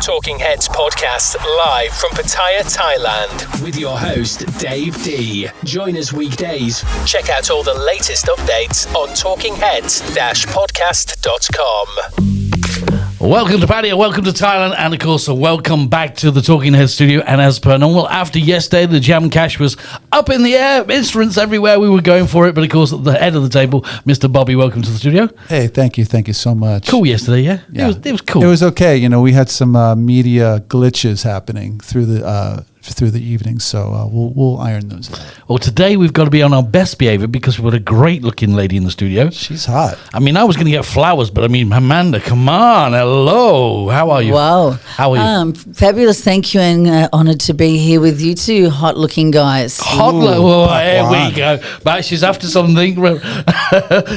Talking Heads podcast live from Pattaya, Thailand with your host Dave D. Join us weekdays. Check out all the latest updates on talkingheads-podcast.com. Welcome to Pattaya, welcome to Thailand, and of course, welcome back to the Talking Heads studio. And as per normal, after yesterday, the jam cash was up in the air, instruments everywhere, we were going for it. But of course, at the head of the table, Mr. Bobby, welcome to the studio. Hey, thank you so much. Cool yesterday, yeah? It was cool. It was okay. You know, we had some media glitches happening through the evening, so we'll iron those out. Well, today we've got to be on our best behavior because we've got a great-looking lady in the studio. She's hot. I mean, I was going to get flowers, but I mean, Amanda, come on, hello. How are you? Wow. How are you? Fabulous, thank you, and honoured to be here with you two hot-looking guys. Here we go. But she's after something.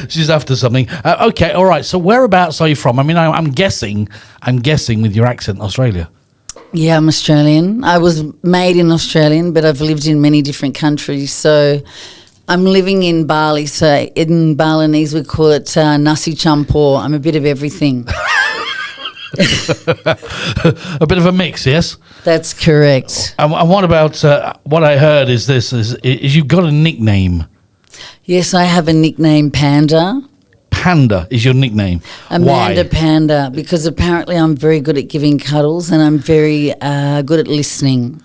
She's after something. Okay, all right. So whereabouts are you from? I mean, I'm guessing with your accent, Australia. Yeah, I'm Australian. I was made in Australian, but I've lived in many different countries. So I'm living in Bali. So in Balinese, we call it nasi campur. I'm a bit of everything. A bit of a mix, yes? That's correct. And what about what I heard is this, is you've got a nickname. Yes, I have a nickname, Panda. Panda is your nickname. Amanda Why? Panda, because apparently I'm very good at giving cuddles and I'm very good at listening.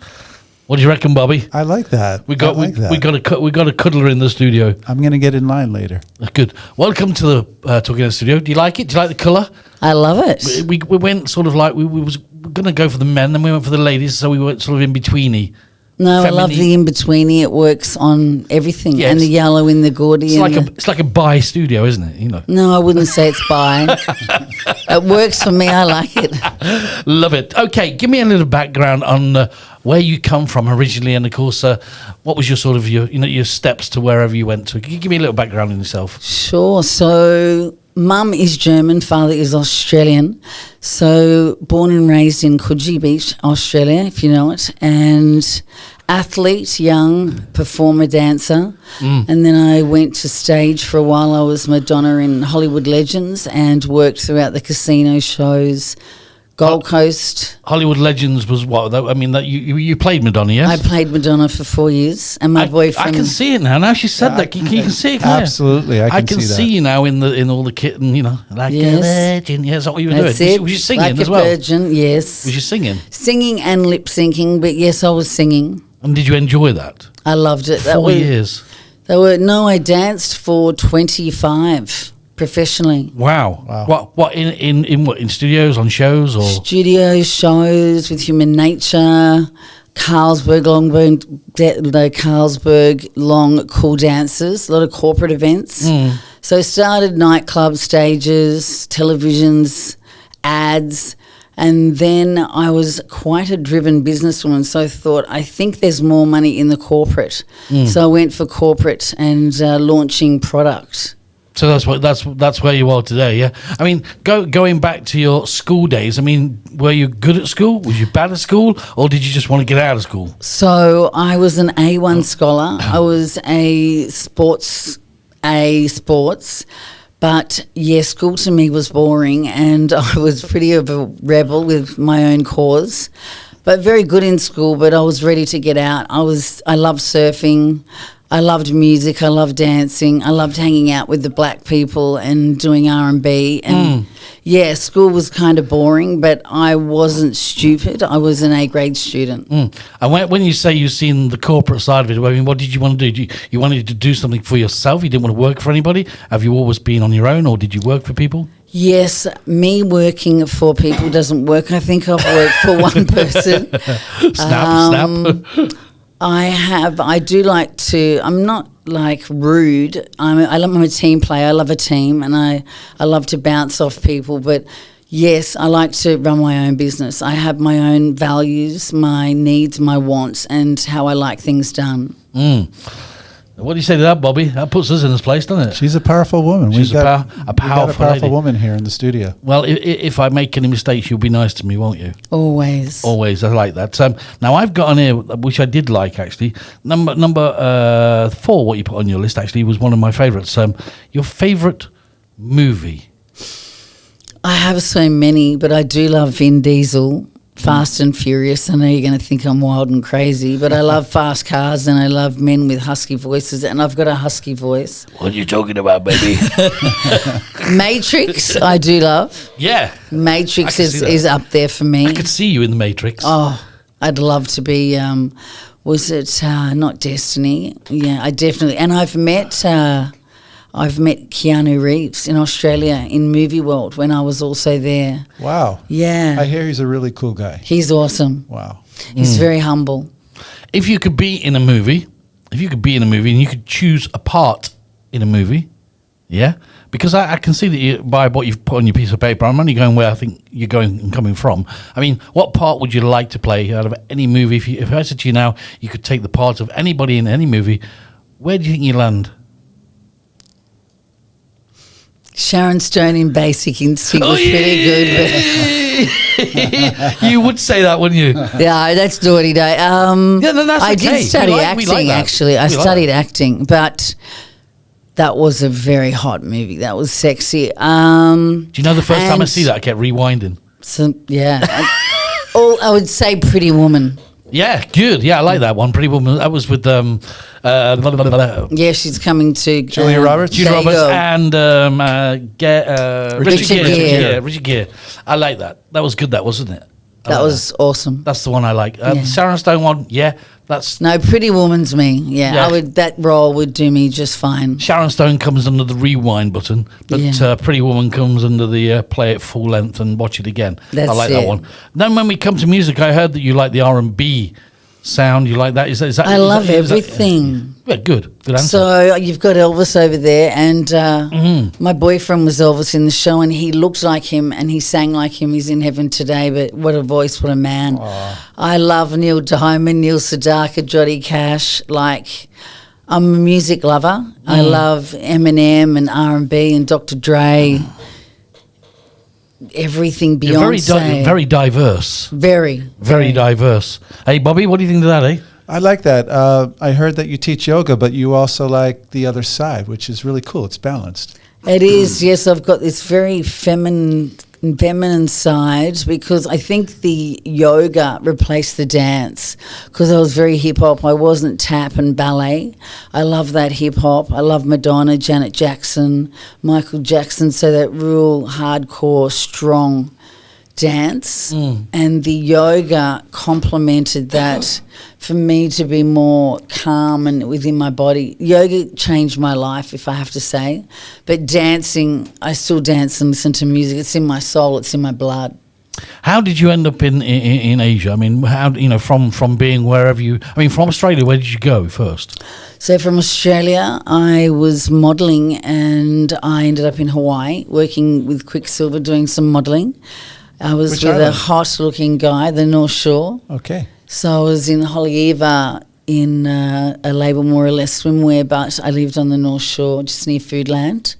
What do you reckon, Bobby? I like that. We got a cuddler in the studio. I'm going to get in line later. Good. Welcome to the Talking Heads studio. Do you like it? Do you like the colour? I love it. We went sort of like we was going to go for the men, then we went for the ladies, so we went sort of in betweeny. No, I love the in-betweeny. It works on everything. Yes. And the yellow in the gaudy. It's like a bi studio, isn't it? You know. No, I wouldn't say it's bi. It works for me. I like it. Love it. Okay, give me a little background on where you come from originally, and of course, what was your sort of your steps to wherever you went to. Can you give me a little background on yourself? Sure. So, Mum is German, father is Australian. So, born and raised in Coogee Beach, Australia, if you know it, and athlete, young performer, dancer. And then I went to stage for a while. I was Madonna in Hollywood Legends and worked throughout the casino shows, Gold Coast. Hollywood Legends was what? I mean, that you played Madonna, yes? I played Madonna for 4 years, and my boyfriend. I can see it now. Now she said that, you can see it. Absolutely, I can see you now in all the kit and like a virgin. Yeah, that's what you were That's doing. it. Was you singing like as well? Like a virgin, yes. Was you singing? Singing and lip syncing, but yes, I was singing. And did you enjoy that? I loved it. 4 years. I danced for 25 professionally. Wow. What in studios, on shows, or studio shows with Human Nature, Carlsberg long cool dances, a lot of corporate events. So I started nightclub stages, televisions, ads. And then I was quite a driven businesswoman, so I thought, I think there's more money in the corporate. So I went for corporate and launching product. So that's where you are today, yeah? I mean, going back to your school days, I mean, were you good at school? Was you bad at school? Or did you just want to get out of school? So I was an A1 scholar. I was a sports. But yeah, school to me was boring, and I was pretty of a rebel with my own cause. But very good in school, but I was ready to get out. I loved surfing, I loved music, I loved dancing, I loved hanging out with the black people and doing R&B. And yeah, school was kind of boring, but I wasn't stupid. I was an A-grade student. And when you say you've seen the corporate side of it, I mean, what did you want to do? You wanted to do something for yourself? You didn't want to work for anybody? Have you always been on your own, or did you work for people? Yes, me working for people doesn't work. I think I've worked for one person. Snap. I do like to, I'm not like rude. I'm a team player. I love a team, and I love to bounce off people. But yes, I like to run my own business. I have my own values, my needs, my wants, and how I like things done. What do you say to that, Bobby? That puts us in this place, doesn't it? She's a powerful woman. She's a powerful lady. Woman here in the studio. Well, if I make any mistakes, you'll be nice to me, won't you? Always. Always. I like that. Now, I've got on here, which I did like, actually. Number 4, what you put on your list, actually, was one of my favourites. Your favourite movie? I have so many, but I do love Vin Diesel. Fast and Furious. I know you're going to think I'm wild and crazy, but I love fast cars and I love men with husky voices, and I've got a husky voice. What are you talking about, baby? Matrix, I do love. Yeah. Matrix I can see that. is up there for me. I could see you in the Matrix. Oh, I'd love to be. Was it not Destiny? Yeah, I definitely. And I've met Keanu Reeves in Australia in Movie World when I was also there. Wow. Yeah, I hear he's a really cool guy. he's awesome. Wow. He's very humble. If you could be in a movie, and you could choose a part in a movie, yeah? Because I can see that by what you've put on your piece of paper, I'm only going where I think you're going and coming from. I mean, what part would you like to play out of any movie? If I said to you now, you could take the part of anybody in any movie, where do you think you land? Sharon Stone in Basic Instinct was pretty good. You would say that, wouldn't you? But yeah, that's naughty day. Yeah, no, that's I okay. did study We like acting, that. actually. I We like studied that. acting, but that was a very hot movie. That was sexy. Do you know the first time I and see that, I kept rewinding? So, yeah. I would say Pretty Woman. Yeah, good. Yeah, I like that one. Pretty Woman. That was with Yeah, she's coming to Julia Roberts? Julia there you Roberts go. and Richard Gere. Yeah, Richard Gere. I like that. That was good. That wasn't it? I That like was awesome. That's the one I like. Yeah. Sharon Stone one. Yeah, that's No, Pretty Woman's me. Yeah, Yeah. I would. That role would do me just fine. Sharon Stone comes under the rewind button, but Yeah. Pretty Woman comes under the play it full length and watch it again. That's I like that it. one. Then when we come to music, I heard that you like the R&B sound. You like that? Is that? I love everything. Yeah, good answer. So you've got Elvis over there, and my boyfriend was Elvis in the show, and he looked like him, and he sang like him. He's in heaven today, but what a voice, what a man! I love Neil Diamond, Neil Sedaka, Johnny Cash. Like, I'm a music lover. I love Eminem and R&B and Dr. Dre. Everything You're Beyonce. very diverse. Very Diverse. Hey, Bobby, what do you think of that, eh? I like that. I heard that you teach yoga, but you also like the other side, which is really cool. It's balanced. It is, yes. I've got this very feminine side because I think the yoga replaced the dance because I was very hip hop. I wasn't tap and ballet. I love that hip hop. I love Madonna, Janet Jackson, Michael Jackson. So that real hardcore, strong dance, and the yoga complemented that for me to be more calm and within my body. Yoga changed my life, if I have to say, but dancing, I still dance and listen to music. It's in my soul, it's in my blood. How did you end up in Asia? I mean, how from being wherever you? I mean, from Australia, where did you go first? So from Australia, I was modelling, and I ended up in Hawaii working with Quicksilver doing some modelling. I was Which with island? a hot-looking guy, the North Shore. Okay. So I was in Haleiwa in a label more or less swimwear, but I lived on the North Shore, just near Foodland.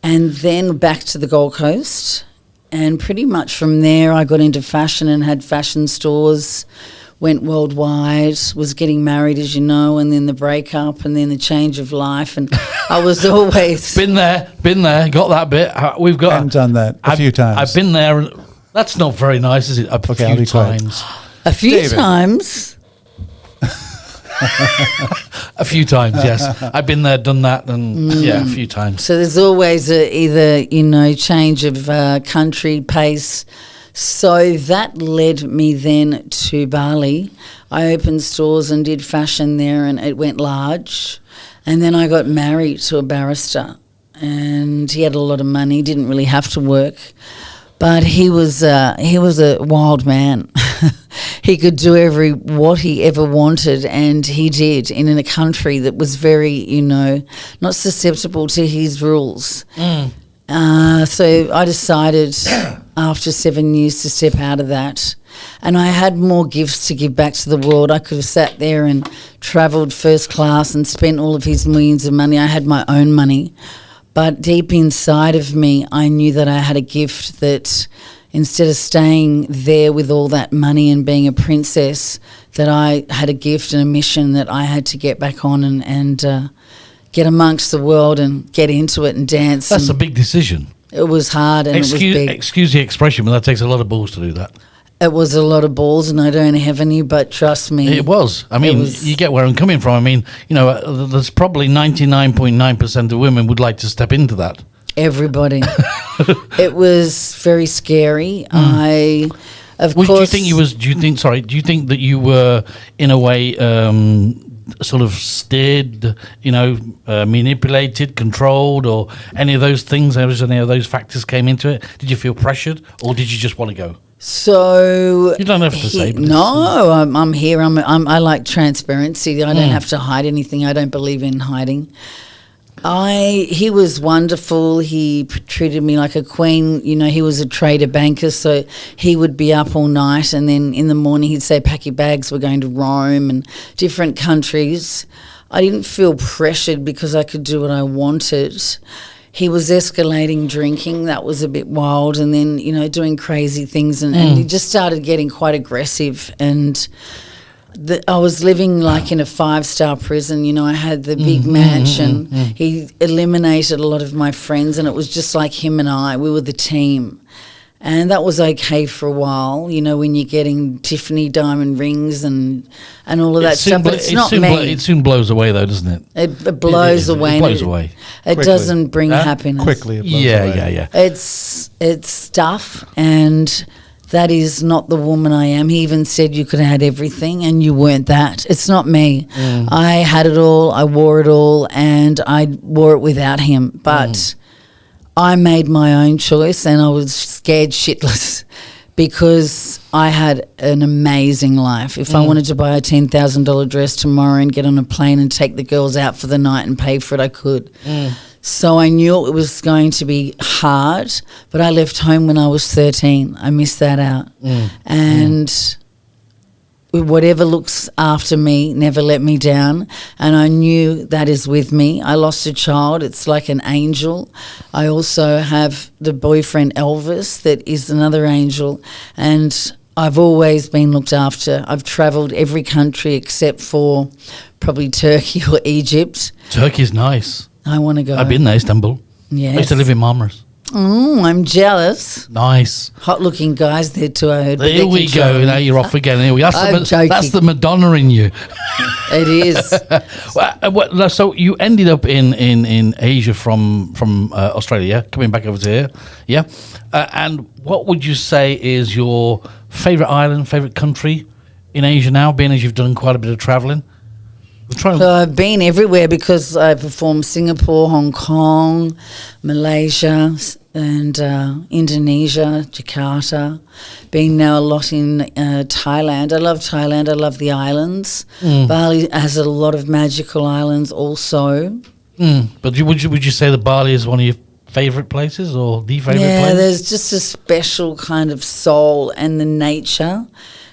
And then back to the Gold Coast. And pretty much from there, I got into fashion and had fashion stores, went worldwide, was getting married, as you know, and then the breakup and then the change of life. And I was always... Been there, got that bit. We've got. I've done that a few times. I've been there. And that's not very nice, is it? Okay, few I'll be quiet. times. A few David. times. A few times, yes. I've been there, done that, and yeah, a few times. So there's always either, change of country, pace. So that led me then to Bali. I opened stores and did fashion there, and it went large. And then I got married to a barrister, and he had a lot of money, didn't really have to work. But he was a wild man. He could do what he ever wanted, and he did in a country that was very, not susceptible to his rules. So I decided after 7 years to step out of that. And I had more gifts to give back to the world. I could have sat there and travelled first class and spent all of his millions of money. I had my own money. But deep inside of me, I knew that I had a gift that instead of staying there with all that money and being a princess, that I had a gift and a mission that I had to get back on and get amongst the world and get into it and dance. That's and a big decision. it was hard and it was big. Excuse the expression, but that takes a lot of balls to do that. It was a lot of balls, and I don't have any, but trust me. It was. I mean, you get where I'm coming from. I mean, there's probably 99.9% of women would like to step into that. Everybody. It was very scary. Of course. Do you think that you were, in a way, sort of steered, manipulated, controlled, or any of those things? Any of those factors came into it? Did you feel pressured, or did you just want to go? So you don't have to say. But no, I'm here. I like transparency. I don't have to hide anything. I don't believe in hiding. He was wonderful. He treated me like a queen. He was a trader banker, so he would be up all night, and then in the morning he'd say, pack your bags, we're going to Rome and different countries. I didn't feel pressured because I could do what I wanted. He was escalating drinking. That was a bit wild. And then, doing crazy things. And he just started getting quite aggressive. And I was living like in a 5-star prison. I had the big mansion. He eliminated a lot of my friends. And it was just like him and I. We were the team. And that was okay for a while, when you're getting Tiffany diamond rings and all of that stuff. But it's not me. It soon blows away, though, doesn't it? It blows away. It blows away. It doesn't bring happiness. Quickly, it blows away. Yeah. It's stuff, and that is not the woman I am. He even said you could have had everything, and you weren't that. It's not me. I had it all. I wore it all, and I wore it without him. But I made my own choice, and I was scared shitless because I had an amazing life. If I wanted to buy a $10,000 dress tomorrow and get on a plane and take the girls out for the night and pay for it, I could. So I knew it was going to be hard, but I left home when I was 13. I missed that out. And whatever looks after me never let me down, and I knew that is with me. I lost a child. It's like an angel. I also have the boyfriend Elvis that is another angel, and I've always been looked after. I've travelled every country except for probably Turkey or Egypt. Turkey's nice. I want to go. I've been there, Istanbul. Yes. I used to live in Marmaris. I'm jealous. Nice. Hot-looking guys there too, I heard. Here we go. Now you're off again. Here we go. That's the Madonna in you. It is. So you ended up in Asia from Australia, coming back over to here. Yeah. And what would you say is your favourite island, favourite country in Asia now, being as you've done quite a bit of travelling? I've been everywhere because I performed Singapore, Hong Kong, Malaysia, and Indonesia, Jakarta. Been now a lot in Thailand. I love Thailand. I love the islands. Bali has a lot of magical islands also. But would you say that Bali is one of your favourite places or the favourite place? Yeah, there's just a special kind of soul and the nature.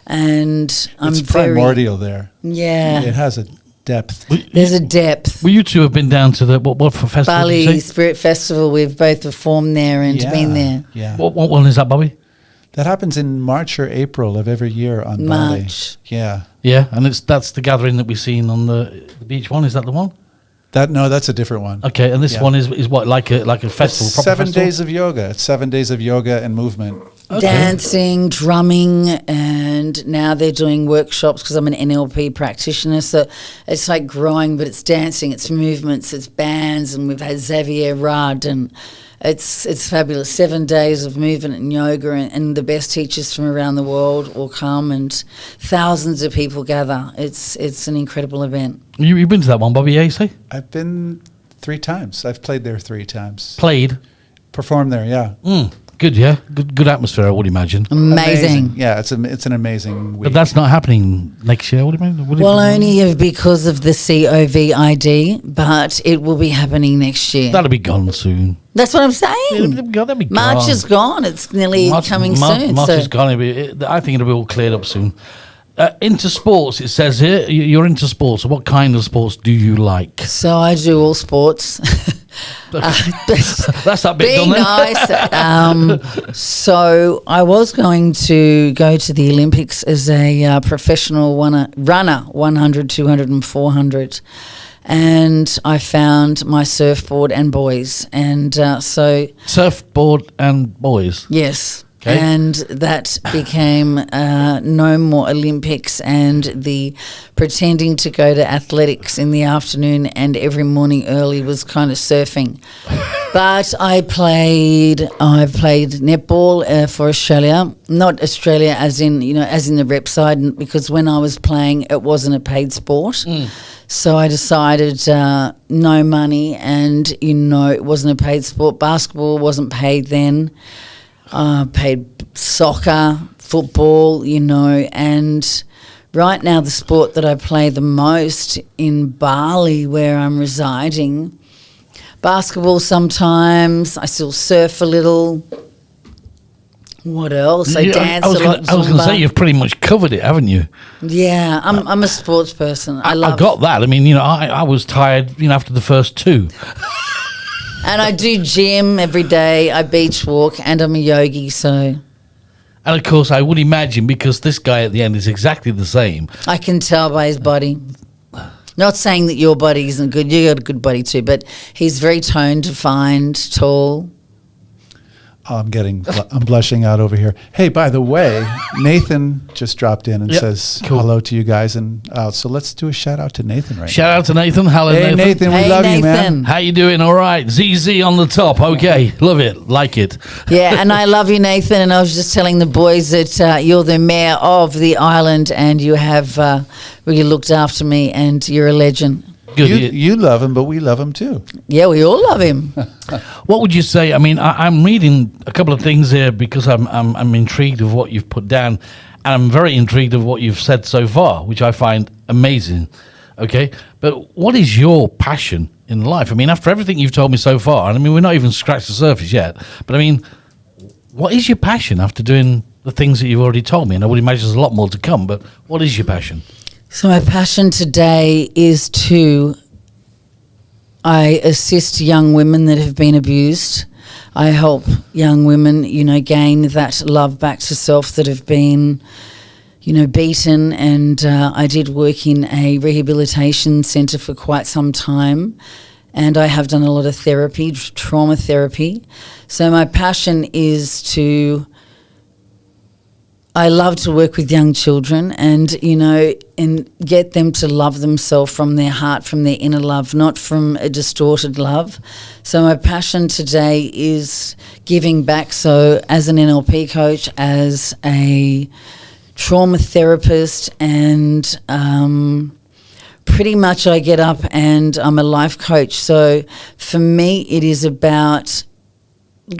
And it's primordial there. Yeah. It has a depth. There's a depth. Well, you two have been down to the what for festival? Bali Spirit Festival. We've both performed there and been there. Yeah. What one is that, Bobby? That happens in March or April of every year on March. Bali. Yeah. Yeah, and that's the gathering that we've seen on the beach one. Is that the one? That's a different one. Okay, and this one is what like a festival? It's 7 days of yoga. It's 7 days of yoga and movement. Okay. Dancing, drumming, and now they're doing workshops because I'm an NLP practitioner. So it's like growing, but it's dancing, it's movements, it's bands, and we've had Xavier Rudd, and it's fabulous. 7 days of movement and yoga, and the best teachers from around the world will come, and thousands of people gather. It's an incredible event. You've been to that one, Bobby? Yeah, you say? I've been 3 times. I've played there 3 times. Performed there, yeah. Good, yeah. Good atmosphere, I would imagine. Amazing. Yeah, it's an amazing week. But that's not happening next year, would it mean? Well, only because of the COVID, but it will be happening next year. That'll be gone soon. That's what I'm saying. That'll be March gone. is gone. It's nearly coming soon. March is gone. I think it'll be all cleared up soon. Into sports, it says here. You're into sports. What kind of sports do you like? So I do all sports. That's that bit Be done nice. So I was going to go to the Olympics as a professional runner, 100, 200 and 400. And I found my surfboard and boys. And so... Surfboard and boys? Yes. Okay. And that became no more Olympics, and the pretending to go to athletics in the afternoon and every morning early was kind of surfing. But I've played netball for Australia, not Australia as in the rep side, because when I was playing it wasn't a paid sport. So I decided no money, and it wasn't a paid sport. Basketball wasn't paid then. Paid soccer, football, and right now the sport that I play the most in Bali, where I'm residing, basketball sometimes. I still surf a little. What else? I dance a lot. I was going to say, you've pretty much covered it, haven't you? Yeah, I'm a sports person. I got that. I mean, I was tired, after the first two. And I do gym every day. I beach walk, and I'm a yogi, so. And of course, I would imagine, because this guy at the end is exactly the same. I can tell by his body. Not saying that your body isn't good. You got a good body too, but he's very toned, defined, tall. I'm blushing out over here. Hey, by the way, Nathan just dropped in and says hello to you guys, and so let's do a shout out to Nathan right Shout out to Nathan. Hello, now. Hey, Nathan, we love you, man. How you doing? All right. ZZ on the top. Okay. Love it. Like it. Yeah, and I love you, Nathan. And I was just telling the boys that you're the mayor of the island, and you have really looked after me, and you're a legend. Good. You love him, but we love him too. Yeah, we all love him. What would you say? I mean, I'm reading a couple of things here because I'm intrigued of what you've put down, and I'm very intrigued of what you've said so far, which I find amazing. Okay, but what is your passion in life? I mean, after everything you've told me so far, and I mean, we're not even scratched the surface yet, but I mean, what is your passion after doing the things that you've already told me? And I would imagine there's a lot more to come, but what is your passion? So my passion today is I assist young women that have been abused. I help young women, gain that love back to self that have been, beaten. And I did work in a rehabilitation centre for quite some time. And I have done a lot of therapy, trauma therapy. So my passion is I love to work with young children and get them to love themselves from their heart, from their inner love, not from a distorted love. So my passion today is giving back. So as an NLP coach, as a trauma therapist, and pretty much I get up and I'm a life coach. So for me, it is about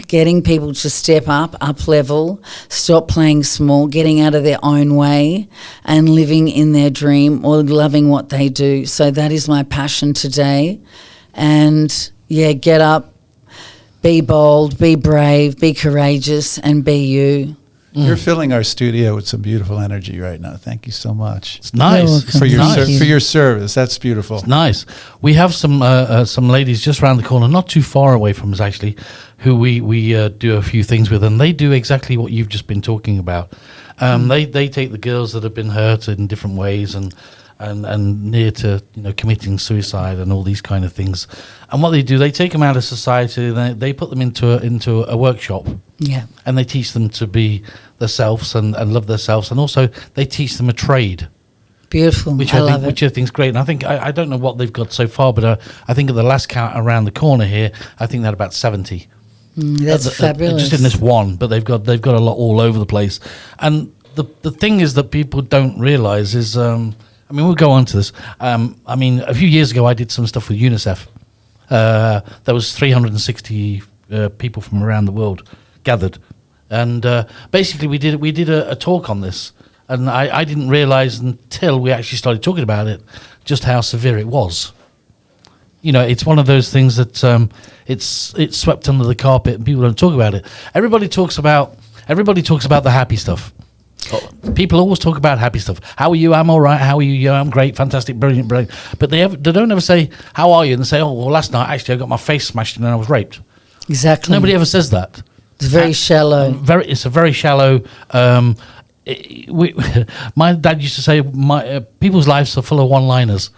getting people to step up level, stop playing small, getting out of their own way and living in their dream or loving what they do. So that is my passion today. And get up, be bold, be brave, be courageous, and be you. You're filling our studio with some beautiful energy right now. Thank you so much. It's nice. For your service. That's beautiful. It's nice. We have some ladies just around the corner, not too far away from us actually, who we do a few things with, and they do exactly what you've just been talking about. They take the girls that have been hurt in different ways and near to committing suicide and all these kind of things. And what they do, they take them out of society. They put them into a workshop. Yeah. And they teach them to be themselves and love themselves, and also they teach them a trade. Beautiful. Which I think is great. And I think I don't know what they've got so far, but I think at the last count around the corner here, I think they're about 70. That's fabulous. Just in this one, but they've got a lot all over the place. And the thing is that people don't realise is, we'll go on to this. A few years ago, I did some stuff with UNICEF. There was 360 people from around the world gathered, and basically we did a talk on this, and I didn't realise until we actually started talking about it just how severe it was. It's one of those things that it's swept under the carpet and people don't talk about it. Everybody talks about the happy stuff. People always talk about happy stuff. How are you? I'm all right. How are you? Yeah, I'm great, fantastic, brilliant. But they don't ever say, how are you? And they say, oh, well, last night actually I got my face smashed in and I was raped. Exactly. Nobody ever says that. It's very shallow. It's a very shallow. My dad used to say, people's lives are full of one-liners.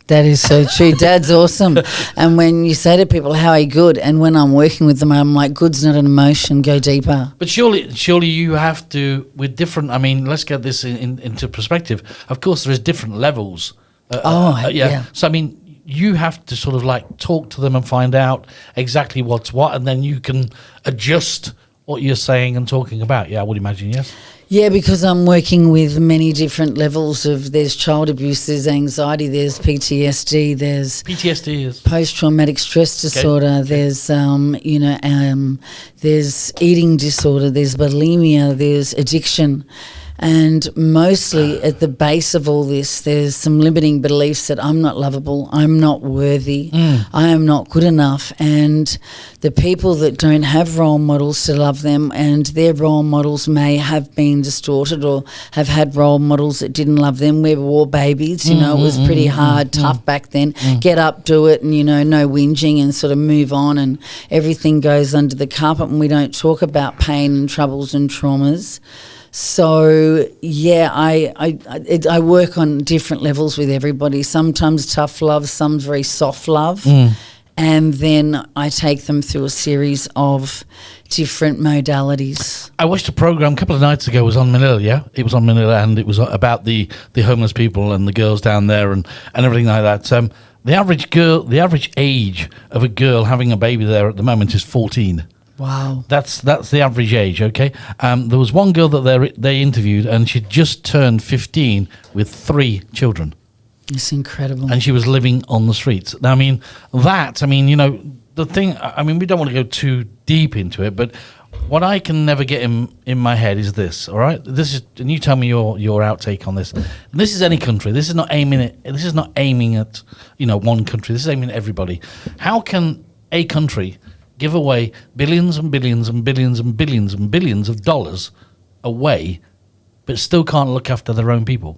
That is so true. Dad's awesome. And when you say to people, how are you good? And when I'm working with them, I'm like, good's not an emotion, go deeper. But surely you have to, with different, I mean, let's get this into perspective. Of course, there is different levels. Yeah. So, I mean, you have to sort of like talk to them and find out exactly what's what, and then you can adjust what you're saying and talking about. Yeah, I would imagine, yes. Yeah, because I'm working with many different levels of, there's child abuse, there's anxiety, there's PTSD, there's post-traumatic stress disorder, there's, there's eating disorder, there's bulimia, there's addiction. And mostly at the base of all this, there's some limiting beliefs that I'm not lovable, I'm not worthy, I am not good enough. And the people that don't have role models to love them, and their role models may have been distorted or have had role models that didn't love them. We were war babies, it was pretty hard, tough back then. Get up, do it, and, no whinging, and sort of move on, and everything goes under the carpet, and we don't talk about pain and troubles and traumas. So, yeah, I work on different levels with everybody. Sometimes tough love, some very soft love. And then I take them through a series of different modalities. I watched a program a couple of nights ago. It was on Manila, yeah? It was on Manila, and it was about the homeless people and the girls down there and everything like that. The average age of a girl having a baby there at the moment is 14. Wow. That's the average age, okay? There was one girl that they interviewed, and she'd just turned 15 with 3 children. It's incredible. And she was living on the streets. Now, the thing, we don't want to go too deep into it, but what I can never get in my head is this, all right? And you tell me your outtake on this. This is any country. This is not aiming at, one country. This is aiming at everybody. How can a country give away billions and billions and billions and billions and billions of dollars away, but still can't look after their own people?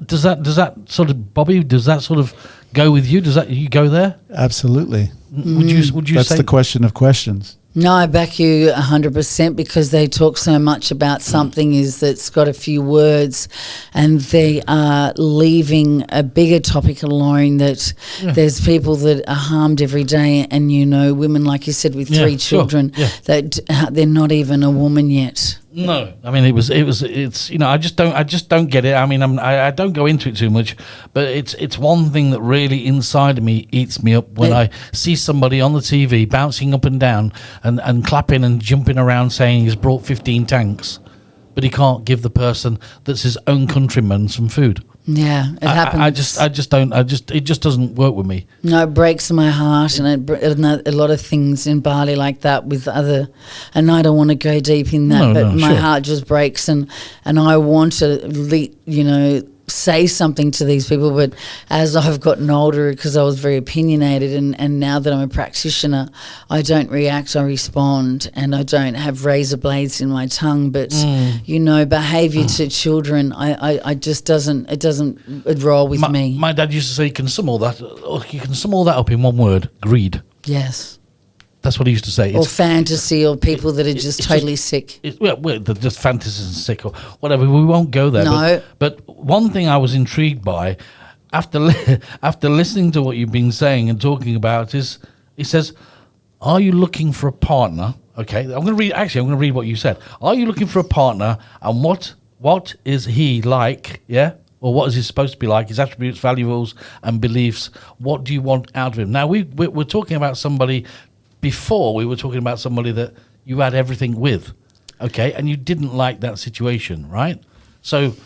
Does that sort of, Bobby? Does that sort of go with you? You go there? Absolutely. Would you? That's the question of questions. No, I back you 100% because they talk so much about something that's got a few words, and they are leaving a bigger topic alone, that there's people that are harmed every day, and women, like you said, with 3 children, that they're not even a woman yet. No, it's I just don't get it. I don't go into it too much, but it's one thing that really inside of me eats me up when I see somebody on the TV bouncing up and down and clapping and jumping around saying he's brought 15 tanks, but he can't give the person that's his own countryman some food. Yeah, it happens. It just doesn't work with me. No, it breaks my heart, and a lot of things in Bali like that with other, and I don't want to go deep in that, my heart just breaks, and I want to say something to these people, but as I've gotten older, because I was very opinionated, and now that I'm a practitioner, I don't react, I respond, and I don't have razor blades in my tongue, but behaviour to children, it doesn't roll with me. My dad used to say you can sum all that up in one word: greed. Yes. That's what he used to say. Or fantasy, or people that are just totally sick. They're just fantasies and sick or whatever. We won't go there. No. But one thing I was intrigued by, after listening to what you've been saying and talking about, is he says, "Are you looking for a partner?" Okay, I'm going to read what you said. Are you looking for a partner, and what is he like? Yeah. Or what is he supposed to be like? His attributes, values, and beliefs. What do you want out of him? Now we're talking about somebody. Before, we were talking about somebody that you had everything with, okay, and you didn't like that situation, right? So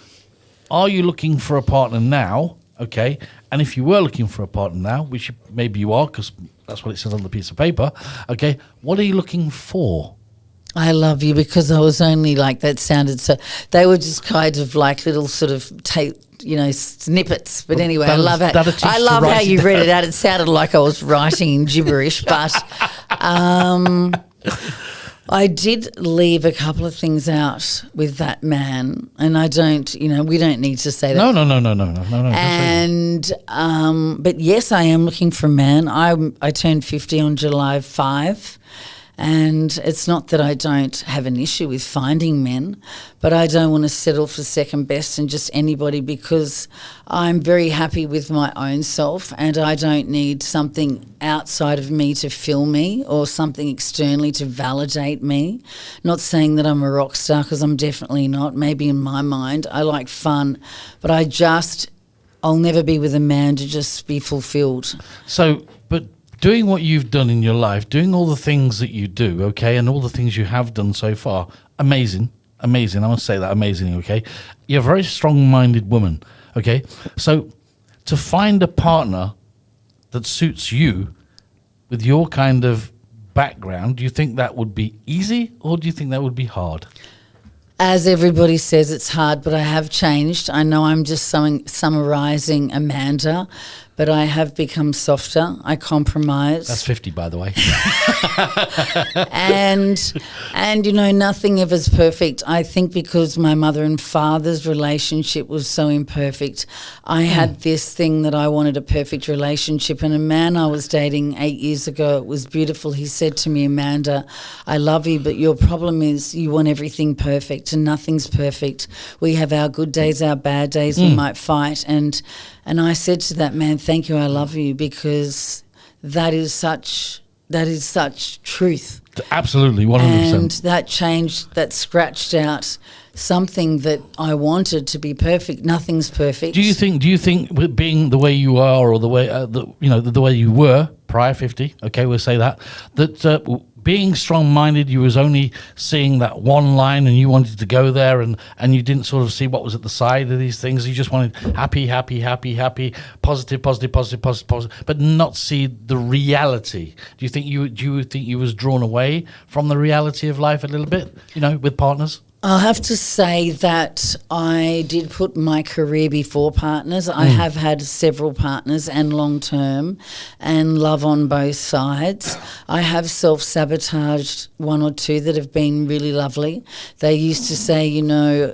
are you looking for a partner now, okay? And if you were looking for a partner now, which maybe you are, because that's what it says on the piece of paper, okay, what are you looking for? I love you, because I was only like, that sounded so, they were just kind of like little sort of snippets. But anyway, I love how you read it out. It sounded like I was writing gibberish, but I did leave a couple of things out with that man, and I don't, we don't need to say that. No. And but yes, I am looking for a man. I turned 50 on July 5. And it's not that I don't have an issue with finding men, but I don't want to settle for second best and just anybody, because I'm very happy with my own self and I don't need something outside of me to fill me or something externally to validate me. Not saying that I'm a rock star, because I'm definitely not. Maybe in my mind I like fun, but I'll never be with a man to just be fulfilled. So, but doing what you've done in your life, doing all the things that you do, okay, and all the things you have done so far, amazing. I must say that, amazing, okay? You're a very strong-minded woman, okay? So to find a partner that suits you with your kind of background, do you think that would be easy or do you think that would be hard? As everybody says, it's hard, but I have changed. I know I'm just summarising Amanda, but I have become softer. I compromise. That's 50, by the way. and you know, nothing ever's perfect. I think because my mother and father's relationship was so imperfect, I had this thing that I wanted a perfect relationship. And a man I was dating 8 years ago, it was beautiful. He said to me, Amanda, I love you, but your problem is you want everything perfect, and nothing's perfect. We have our good days, our bad days. We might fight. And I said to that man, thank you, I love you, because that is such truth. Absolutely, 100%. And that changed, that scratched out something that I wanted to be perfect. Nothing's perfect. Do you think with being the way you are, or the way the way you were prior 50, okay, we'll say that being strong-minded, you was only seeing that one line and you wanted to go there, and you didn't sort of see what was at the side of these things. You just wanted happy, positive, but not see the reality. Do you think you was drawn away from the reality of life a little bit, with partners? I'll have to say that I did put my career before partners. I have had several partners and long-term and love on both sides. I have self-sabotaged one or two that have been really lovely. They used to say,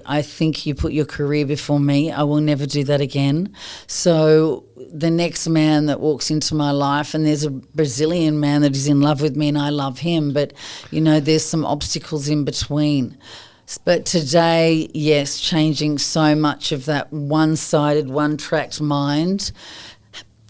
I think you put your career before me. I will never do that again. So the next man that walks into my life, and there's a Brazilian man that is in love with me and I love him, but, there's some obstacles in between. But today, yes, changing so much of that one-sided, one-tracked mind.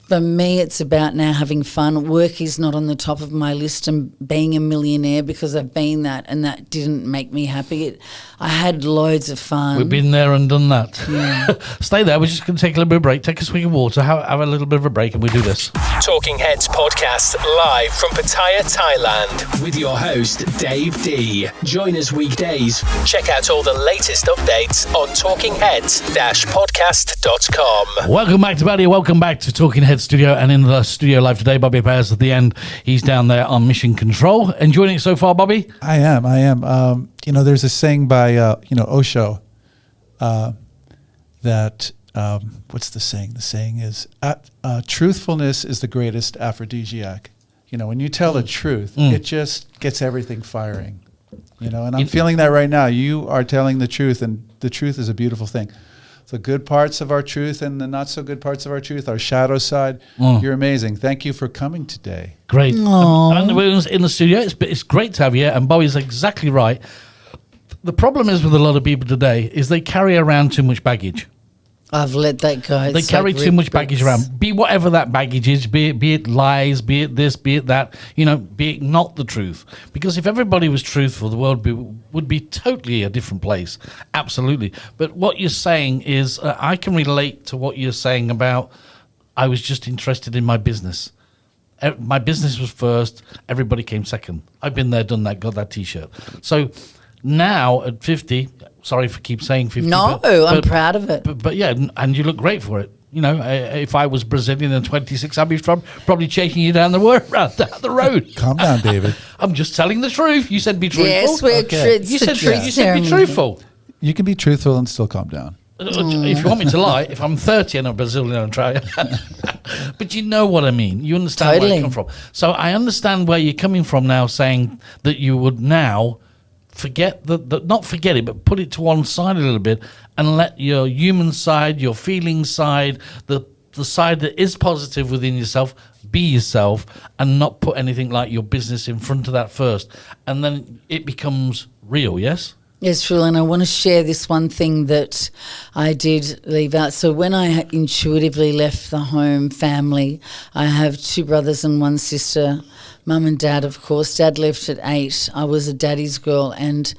For me, it's about now having fun. Work is not on the top of my list, and being a millionaire, because I've been that, and that didn't make me happy. I had loads of fun. We've been there and done that. Yeah. Stay there. We're just going to take a little bit of a break, take a swig of water, have a little bit of a break, and we do this. Talking Heads podcast live from Pattaya, Thailand, with your host, Dave D. Join us weekdays. Check out all the latest updates on talkingheads-podcast.com. Welcome back to Buddy. Welcome back to Talking Heads Studio, and in the studio live today, Bobby Pears at the end. He's down there on mission control. Enjoying it so far, Bobby? I am. There's a saying by Osho that what's the saying? The saying is truthfulness is the greatest aphrodisiac. When you tell the truth, it just gets everything firing. And I'm feeling that right now. You are telling the truth, and the truth is a beautiful thing. The good parts of our truth and the not so good parts of our truth, our shadow side. You're amazing. Thank you for coming today. Great. And we're in the studio. It's great to have you here, and Bobby's exactly right. The problem is with a lot of people today is they carry around too much baggage. I've let that go. They carry too much baggage around. Be whatever that baggage is, be it lies, be it this, be it that, be it not the truth. Because if everybody was truthful, the world would be totally a different place. Absolutely. But what you're saying is, I can relate to what you're saying about, I was just interested in my business. My business was first, everybody came second. I've been there, done that, got that T-shirt. So now at 50, sorry for keep saying 50. No, I'm proud of it. But yeah, and you look great for it. If I was Brazilian and 26, I'd be probably chasing you down the road. Calm down, David. I'm just telling the truth. You said be truthful. Yes, we're You said be truthful. You can be truthful and still calm down. If you want me to lie, if I'm 30 and I'm Brazilian, I'll try. But you know what I mean. You understand where I come from. So I understand where you're coming from now, saying that you would now forget not forget it, but put it to one side a little bit and let your human side, your feeling side, the the side that is positive within yourself, be yourself, and not put anything like your business in front of that first. And then it becomes real, yes? Yes, true. And I want to share this one thing that I did leave out. So when I intuitively left the home family, I have 2 brothers and 1 sister, mum and dad, of course. Dad left at 8. I was a daddy's girl. And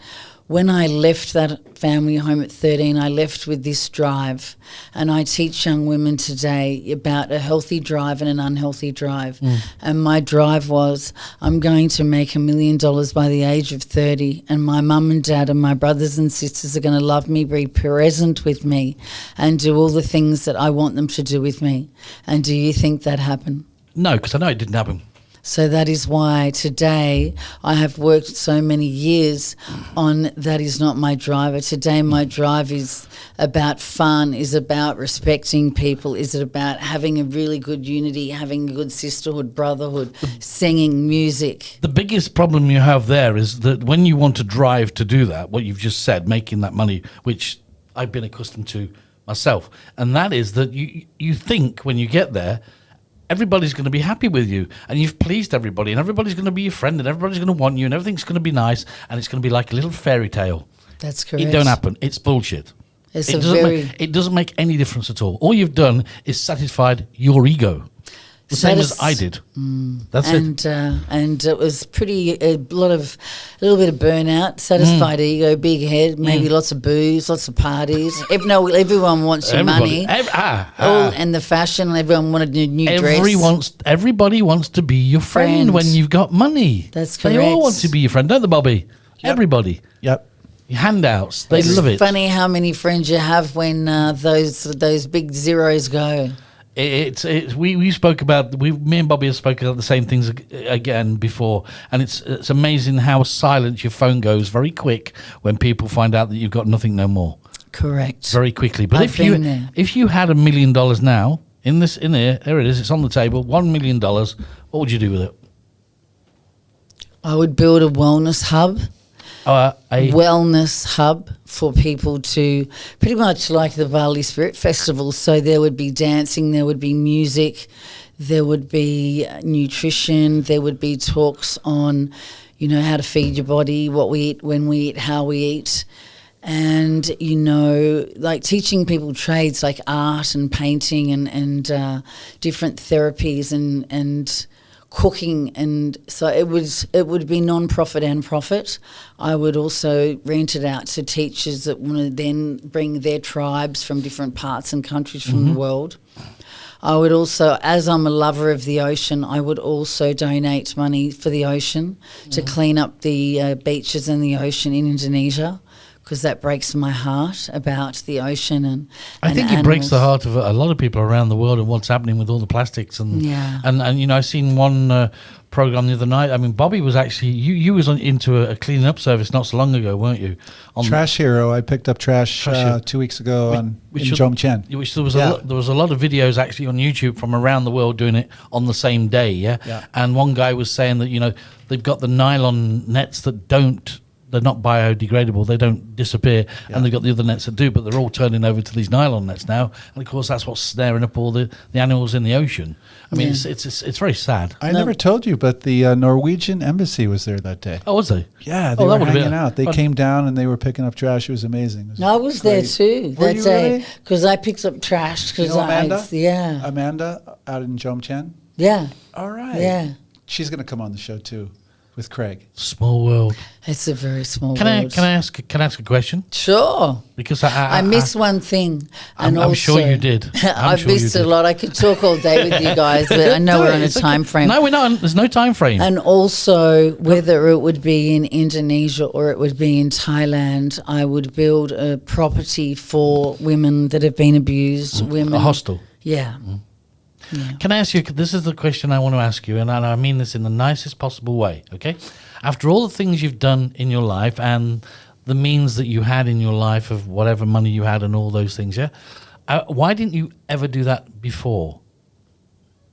when I left that family home at 13, I left with this drive. And I teach young women today about a healthy drive and an unhealthy drive. And my drive was, I'm going to make $1 million by the age of 30, and my mum and dad and my brothers and sisters are going to love me, be present with me, and do all the things that I want them to do with me. And do you think that happened? No, because I know it didn't happen. So that is why today I have worked so many years on that is not my driver. Today my drive is about fun, is about respecting people, is it about having a really good unity, having a good sisterhood, brotherhood, singing, music. The biggest problem you have there is that when you want to drive to do that, what you've just said, making that money, which I've been accustomed to myself, and that is that you think when you get there, everybody's going to be happy with you and you've pleased everybody and everybody's going to be your friend and everybody's going to want you and everything's going to be nice and it's going to be like a little fairy tale. That's correct. It don't happen. It's bullshit. It doesn't make any difference at all. All you've done is satisfied your ego. The same as I did. That's it. And it was a little bit of burnout, satisfied ego, big head, maybe lots of booze, lots of parties. Everyone wants your money. And the fashion, everyone wanted a new dress. Everybody wants to be your friend when you've got money. That's correct. They all want to be your friend, don't they, Bobby? Yep. Everybody. Yep. Handouts. They love it. It's funny how many friends you have when those big zeros go. We spoke about me and Bobby have spoken about the same things again before, and it's amazing how silent your phone goes very quick when people find out that you've got nothing no more. Correct. Very quickly. But if you had $1 million now in here, there it is, it's on the table, $1 million, what would you do with it? I would build a wellness hub. A wellness hub for people to, pretty much like the Bali Spirit Festival. So there would be dancing, there would be music, there would be nutrition, there would be talks on, how to feed your body, what we eat, when we eat, how we eat. And, like teaching people trades like art and painting and different therapies and cooking, and so it would be non-profit and profit. I would also rent it out to teachers that want to then bring their tribes from different parts and countries from the world. I would also, as I'm a lover of the ocean, I would also donate money for the ocean to clean up the beaches and the ocean in Indonesia, because that breaks my heart about the ocean and I think it breaks the heart of a lot of people around the world and what's happening with all the plastics and I seen one program the other night. I mean, Bobby was actually you was into a cleaning up service not so long ago, weren't you? On Trash Hero. I picked up trash 2 weeks ago in Jomtien. Which there was a lot of videos actually on YouTube from around the world doing it on the same day. Yeah. And one guy was saying that they've got the nylon nets that they're not biodegradable, they don't disappear, and they've got the other nets that do, but they're all turning over to these nylon nets now, and of course that's what's snaring up all the animals in the ocean. I mean, it's very sad. I never told you, but the Norwegian embassy was there that day. Oh, was they? Yeah, they were hanging out. They came down and they were picking up trash. It was amazing. I was there too that day because I picked up trash. Because Amanda? Amanda out in Jomtien? Yeah. All right. Yeah. She's going to come on the show too. With Craig. Small world. It's a very small world. Can I ask a question? Sure. Because I missed one thing. I'm sure you did. I've missed a lot. I could talk all day with you guys, but I know we're on a time frame. No, we're not. There's no time frame. And also, whether it would be in Indonesia or it would be in Thailand, I would build a property for women that have been abused. Women. A hostel. Yeah. Yeah. Can I ask you, this is the question I want to ask you, and I mean this in the nicest possible way, okay? After all the things you've done in your life and the means that you had in your life of whatever money you had and all those things, yeah? Why didn't you ever do that before?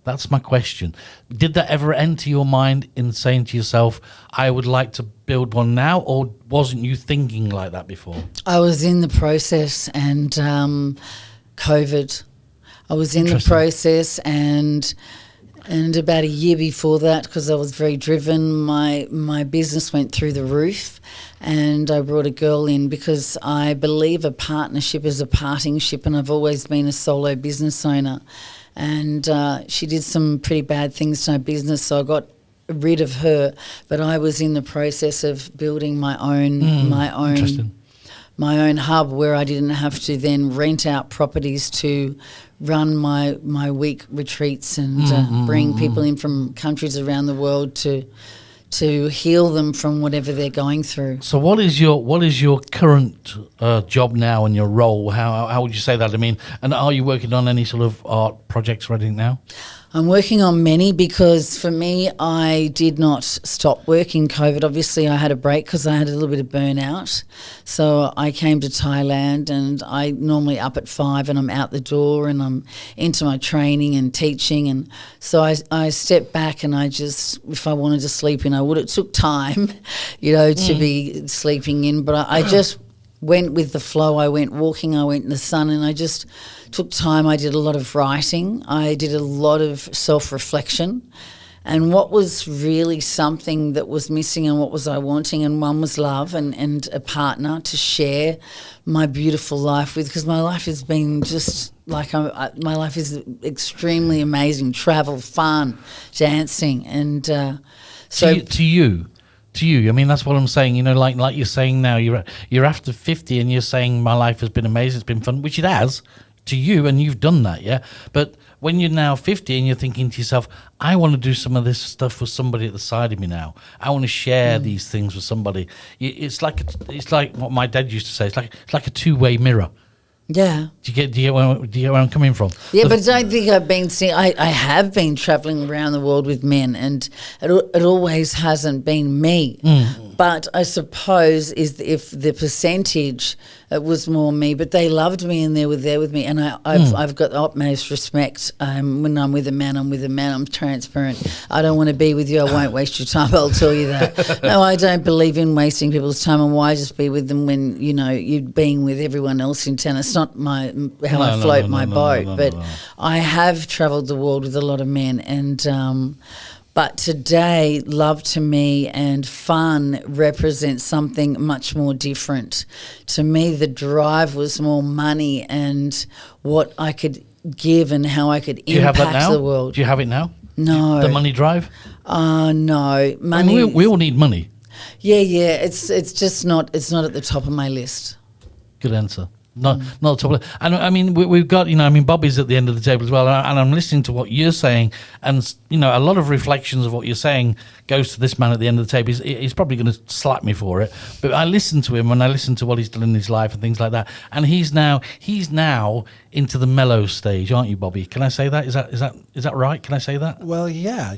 That's my question. Did that ever enter your mind in saying to yourself, I would like to build one now, or wasn't you thinking like that before? I was in the process and COVID. I was in the process, and about a year before that, because I was very driven, my business went through the roof, and I brought a girl in because I believe a partnership is a parting ship, and I've always been a solo business owner. And she did some pretty bad things to my business, so I got rid of her. But I was in the process of building my own hub where I didn't have to then rent out properties to run my week retreats and bring people in from countries around the world to heal them from whatever they're going through. So what is your current job now and your role? How would you say that? I mean, and are you working on any sort of art projects or anything now? I'm working on many because for me, I did not stop working COVID. Obviously, I had a break because I had a little bit of burnout. So I came to Thailand, and I normally up at 5 and I'm out the door and I'm into my training and teaching. And so I stepped back, and I just, if I wanted to sleep in, I would. It took time, to be sleeping in, but I just went with the flow. I went walking, I went in the sun, and I just took time. I did a lot of writing. I did a lot of self-reflection. And what was really something that was missing and what was I wanting, and one was love and a partner to share my beautiful life with, because my life has been just like, my life is extremely amazing. Travel, fun, dancing, and so... To you, I mean, that's what I'm saying. Like you're saying now, you're after 50, and you're saying my life has been amazing, it's been fun, which it has to you, and you've done that, yeah. But when you're now 50 and you're thinking to yourself, I want to do some of this stuff with somebody at the side of me now. I want to share these things with somebody. It's like what my dad used to say. It's like a two-way mirror. Yeah. Do you get where I'm coming from? Yeah, but I don't think I've been seeing. I have been travelling around the world with men, and it always hasn't been me. But I suppose if the percentage, it was more me. But they loved me and they were there with me, and I've got the utmost respect. When I'm with a man, I'm with a man. I'm transparent. I don't want to be with you. I won't waste your time. I'll tell you that. No, I don't believe in wasting people's time. And why just be with them when you're being with everyone else in town? It's not how I float my boat. But I have travelled the world with a lot of men, and but today, love to me and fun represents something much more different. To me, the drive was more money and what I could give and how I could impact the world. Do you have it now? No. The money drive? No. Money. I mean, we all need money. Yeah. It's just not. It's not at the top of my list. Good answer. Not top. And I mean, we've got, Bobby's at the end of the table as well, and I'm listening to what you're saying, and a lot of reflections of what you're saying goes to this man at the end of the table. He's probably going to slap me for it, but I listen to him and I listen to what he's done in his life and things like that, and he's now into the mellow stage, aren't you, Bobby? Can I say that? Is that right? Can I say that? Well, yeah.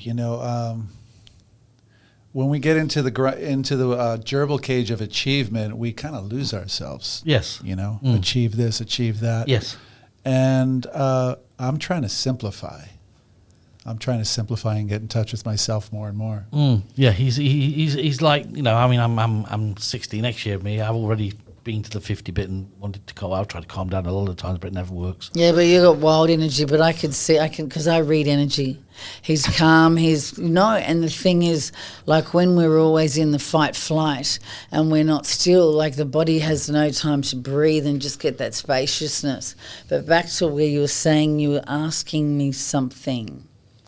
When we get into the gerbil cage of achievement, we kind of lose ourselves. Yes. Achieve this, achieve that. Yes. And I'm trying to simplify. And get in touch with myself more and more. Yeah, he's like, I'm 60 next year. I've already been to the 50 bit and wanted to I'll try to calm down a lot of times, but it never works. Yeah, but you got wild energy. But I can because I read energy. He's calm. And the thing is, like when we're always in the fight flight and we're not still, like the body has no time to breathe and just get that spaciousness. But back to where you were saying, you were asking me something.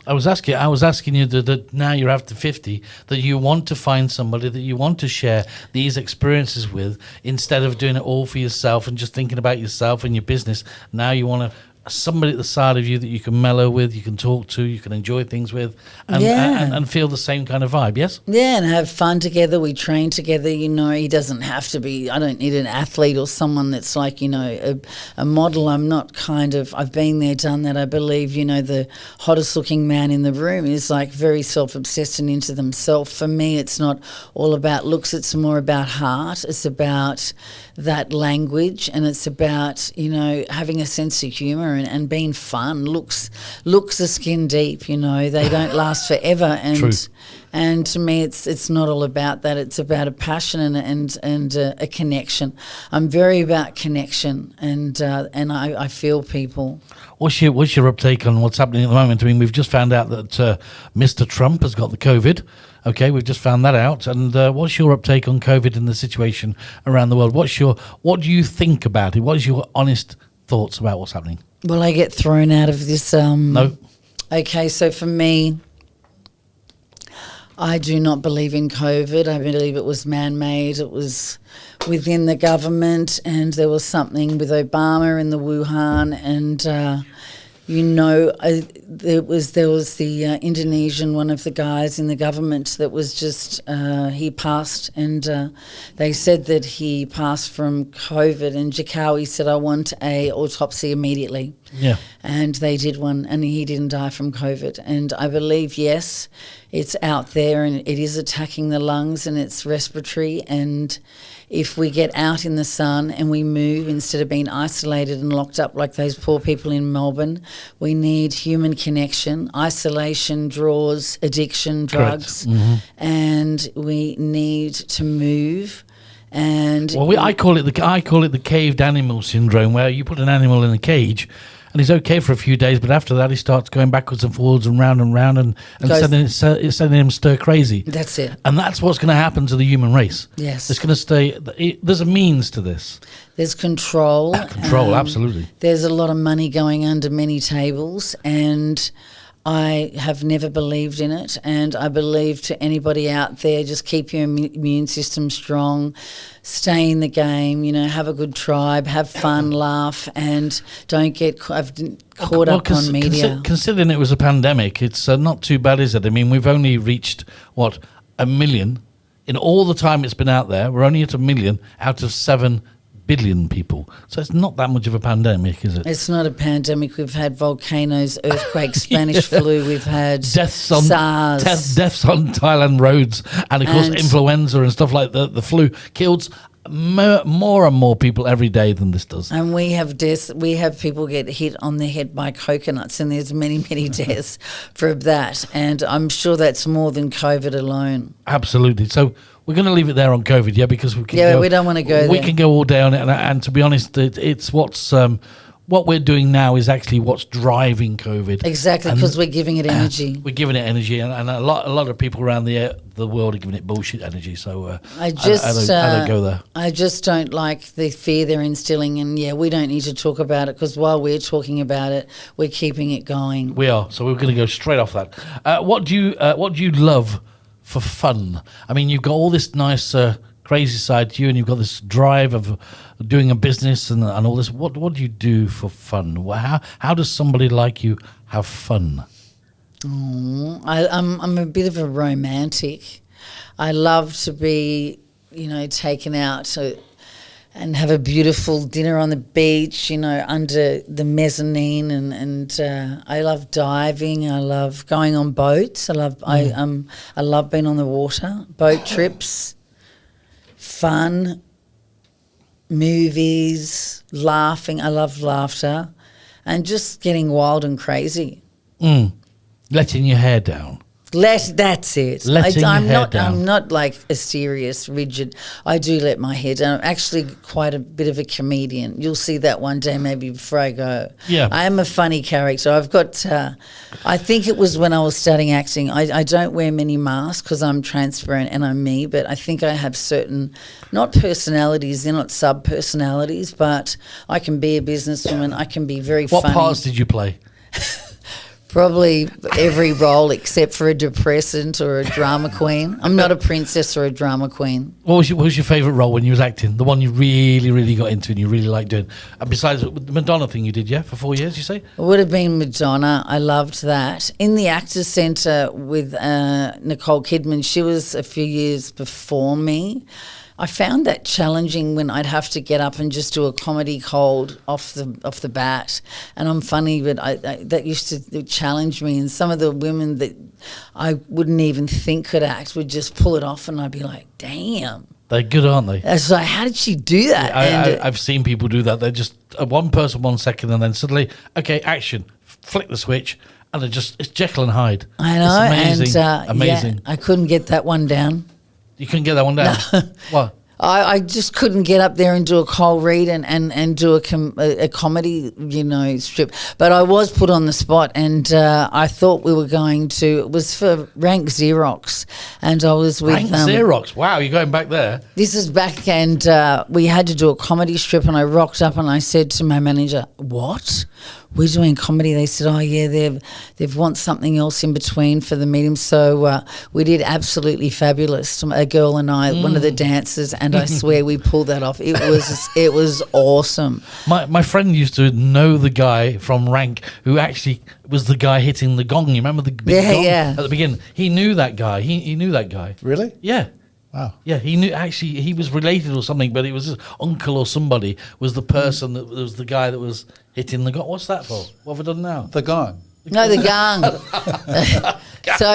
I was asking you that now you're after 50, that you want to find somebody that you want to share these experiences with, instead of doing it all for yourself and just thinking about yourself and your business. Now you want somebody at the side of you that you can mellow with, you can talk to, you can enjoy things with, and feel the same kind of vibe, yes? Yeah, and have fun together. We train together. He doesn't have to be, I don't need an athlete or someone that's like, a model. I'm not I've been there, done that. I believe, the hottest looking man in the room is like very self-obsessed and into themselves. For me, it's not all about looks. It's more about heart. It's about that language, and it's about, having a sense of humour and being fun. Looks are skin deep, they don't last forever, and True. And to me, it's not all about that. It's about a passion and a connection. I'm very about connection, and I feel people. What's your uptake on what's happening at the moment? I mean, we've just found out that Mr. Trump has got the COVID. Okay, we've just found that out. And what's your uptake on COVID and the situation around the world? What do you think about it? What is your honest thoughts about what's happening? Will I get thrown out of this? No. Okay, so for me, I do not believe in COVID. I believe it was man-made. It was within the government, and there was something with Obama and the Wuhan, and there was the Indonesian, one of the guys in the government that was just he passed, and they said that he passed from COVID. And Jokowi said, "I want a autopsy immediately." Yeah. And they did one, and he didn't die from COVID. And I believe, yes, it's out there, and it is attacking the lungs, and it's respiratory. And if we get out in the sun and we move instead of being isolated and locked up like those poor people in Melbourne, we need human connection. Isolation draws addiction, drugs, and we need to move. And I call it the caved animal syndrome, where you put an animal in a cage and he's okay for a few days, but after that he starts going backwards and forwards and round and it's sending him stir crazy. That's it. And that's what's going to happen to the human race. Yes. It's going to stay. There's a means to this. There's control. Absolutely. There's a lot of money going under many tables, and I have never believed in it, and I believe to anybody out there, just keep your immune system strong, stay in the game, have a good tribe, have fun, laugh, and don't get caught up on media. Considering it was a pandemic, it's not too bad, is it? I mean, we've only reached, 1 million? In all the time it's been out there, we're only at 1 million out of 7 billion people. So it's not that much of a pandemic, is it? It's not a pandemic. We've had volcanoes, earthquakes, Spanish flu. We've had deaths on SARS. Deaths on Thailand roads, and of course influenza and stuff like the flu kills more and more people every day than this does. And we have deaths. We have people get hit on the head by coconuts, and there's many deaths for that. And I'm sure that's more than COVID alone. Absolutely. So we're going to leave it there on COVID, yeah, because we can we don't want to go there. We can go all day on it, and to be honest, it's what's what we're doing now is actually what's driving COVID. Exactly, because we're giving it energy. We're giving it energy, and a lot of people around the world are giving it bullshit energy. So I don't go there. I just don't like the fear they're instilling, and we don't need to talk about it, because while we're talking about it, we're keeping it going. We are. So we're going to go straight off that. What do you love for fun? I mean, you've got all this nice crazy side to you, and you've got this drive of doing a business and all this. What do you do for fun? How does somebody like you have fun? I'm a bit of a romantic. I love to be, taken out and have a beautiful dinner on the beach, under the mezzanine, and I love diving. I love going on boats. I love being on the water, boat trips, fun, movies, laughing. I love laughter, and just getting wild and crazy. Letting your hair down. That's it. I'm not like a serious, rigid. I do let my hair down. I'm actually quite a bit of a comedian. You'll see that one day, maybe before I go. Yeah, I am a funny character. I've got. I think it was when I was starting acting. I don't wear many masks because I'm transparent and I'm me. But I think I have certain, not personalities. They're not sub personalities, but I can be a businesswoman. I can be very funny. What parts did you play? Probably every role except for a depressant or a drama queen. I'm not a princess or a drama queen. What was your favourite role when you was acting? The one you really, really got into and you really liked doing? Besides the Madonna thing you did, for 4 years, you say? It would have been Madonna. I loved that. In the Actors Centre with Nicole Kidman, she was a few years before me. I found that challenging when I'd have to get up and just do a comedy cold off the bat. And I'm funny, but that used to challenge me. And some of the women that I wouldn't even think could act would just pull it off, and I'd be like, damn. They're good, aren't they? It's like, how did she do that? I've seen people do that. They're just one person 1 second, and then suddenly, okay, action. flick the switch, and it's Jekyll and Hyde. I know, it's amazing, and amazing. Yeah, I couldn't get that one down. You couldn't get that one down. What? I just couldn't get up there and do a cold read and do a comedy, strip. But I was put on the spot, and I thought we were going to. It was for Rank Xerox, and I was with Rank Xerox. Wow, you're going back there. This is back, and we had to do a comedy strip, and I rocked up and I said to my manager, "What? We're doing comedy?" They said, "Oh yeah, they've want something else in between for the medium." So we did absolutely fabulous. A girl and I, one of the dancers, and I swear we pulled that off. It was awesome. My friend used to know the guy from Rank who actually was the guy hitting the gong. You remember the big gong at the beginning? He knew that guy. He knew that guy. Really? Yeah. Wow. Yeah, he knew, actually, he was related or something, but it was his uncle or somebody was the person that was the guy that was hitting the gong. What's that for? What have I done now? The gong. No, the gong. So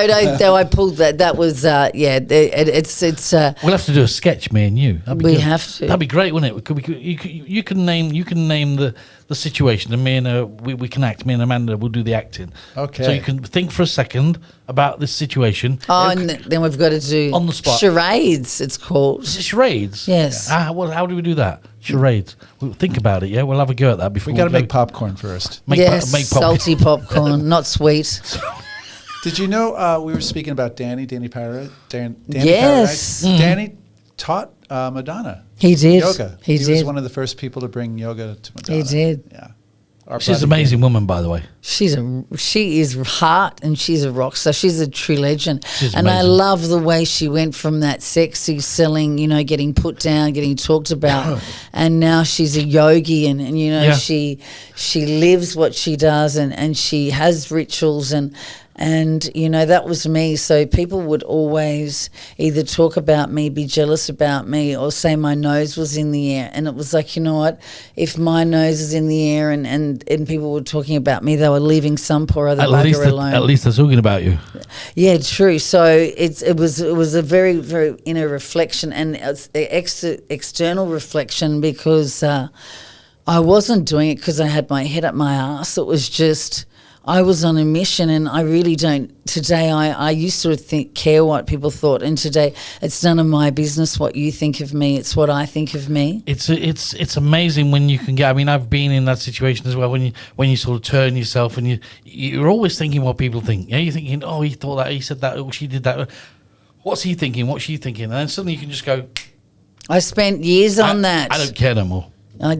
I pulled that. That was it's. We'll have to do a sketch, me and you. That'd be We good. have to. That'd be great, wouldn't it? You can name the situation, and me and we can act. Me and Amanda will do the acting. Okay. So you can think for a second about this situation. And then we've got to do On the spot. charades. It's called. Is it charades? Yes. How do we do that? Charades. We'll think about it. Yeah, we'll have a go at that before. We got to go. make popcorn first. Yes, make pop- salty popcorn, not sweet. Did you know we were speaking about Danny Paradise? Danny Yes. Paradise? Danny taught Madonna He did. yoga. He was did. one of the first people to bring yoga to Madonna. He did. Yeah. Our She's an buddy amazing woman, by the way. She is heart, and she's a rock star. She's a true legend. She's and I amazing. love the way she went from that sexy selling, getting put down, getting talked about, and now she's a yogi, and Yeah. she lives what she does, and she has rituals, and that was me. So people would always either talk about me, be jealous about me, or say my nose was in the air. And it was like, you know what? If my nose is in the air and people were talking about me, they were leaving some poor other bugger alone. At least they're talking about you. Yeah, true. So it was a very, very inner reflection and external reflection, because I wasn't doing it because I had my head up my ass. It was just I was on a mission, and I really don't. Today, I used to care what people thought, and today it's none of my business what you think of me. It's what I think of me. It's amazing when you can get. I mean, I've been in that situation as well. When you sort of turn yourself, and you're always thinking what people think. Yeah, you're thinking, oh, he thought that, he said that, oh, she did that. What's he thinking? What's she thinking? And then suddenly you can just go. I spent years on that. I don't care no more.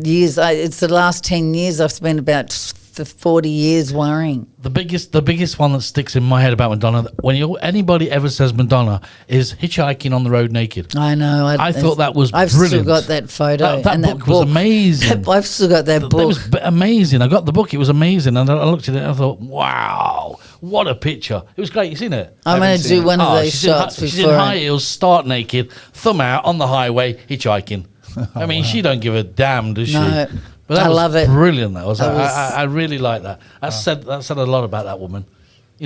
Years. It's the last 10 years I've spent about 40 years worrying. The biggest one that sticks in my head about Madonna, when anybody ever says Madonna, is hitchhiking on the road naked. I know. I thought that was I've brilliant. still got that photo. That and book was amazing. I've still got that book. It was amazing. I got the book. It was amazing. And I looked at it and I thought, wow, what a picture. It was great. You seen it? I'm going to do one of those shots she's before. in high heels, start naked, thumb out on the highway, hitchhiking. I mean, she don't give a damn, does she? No. But that I was love it. brilliant. That was. That was- I really like that. That said a lot about that woman. She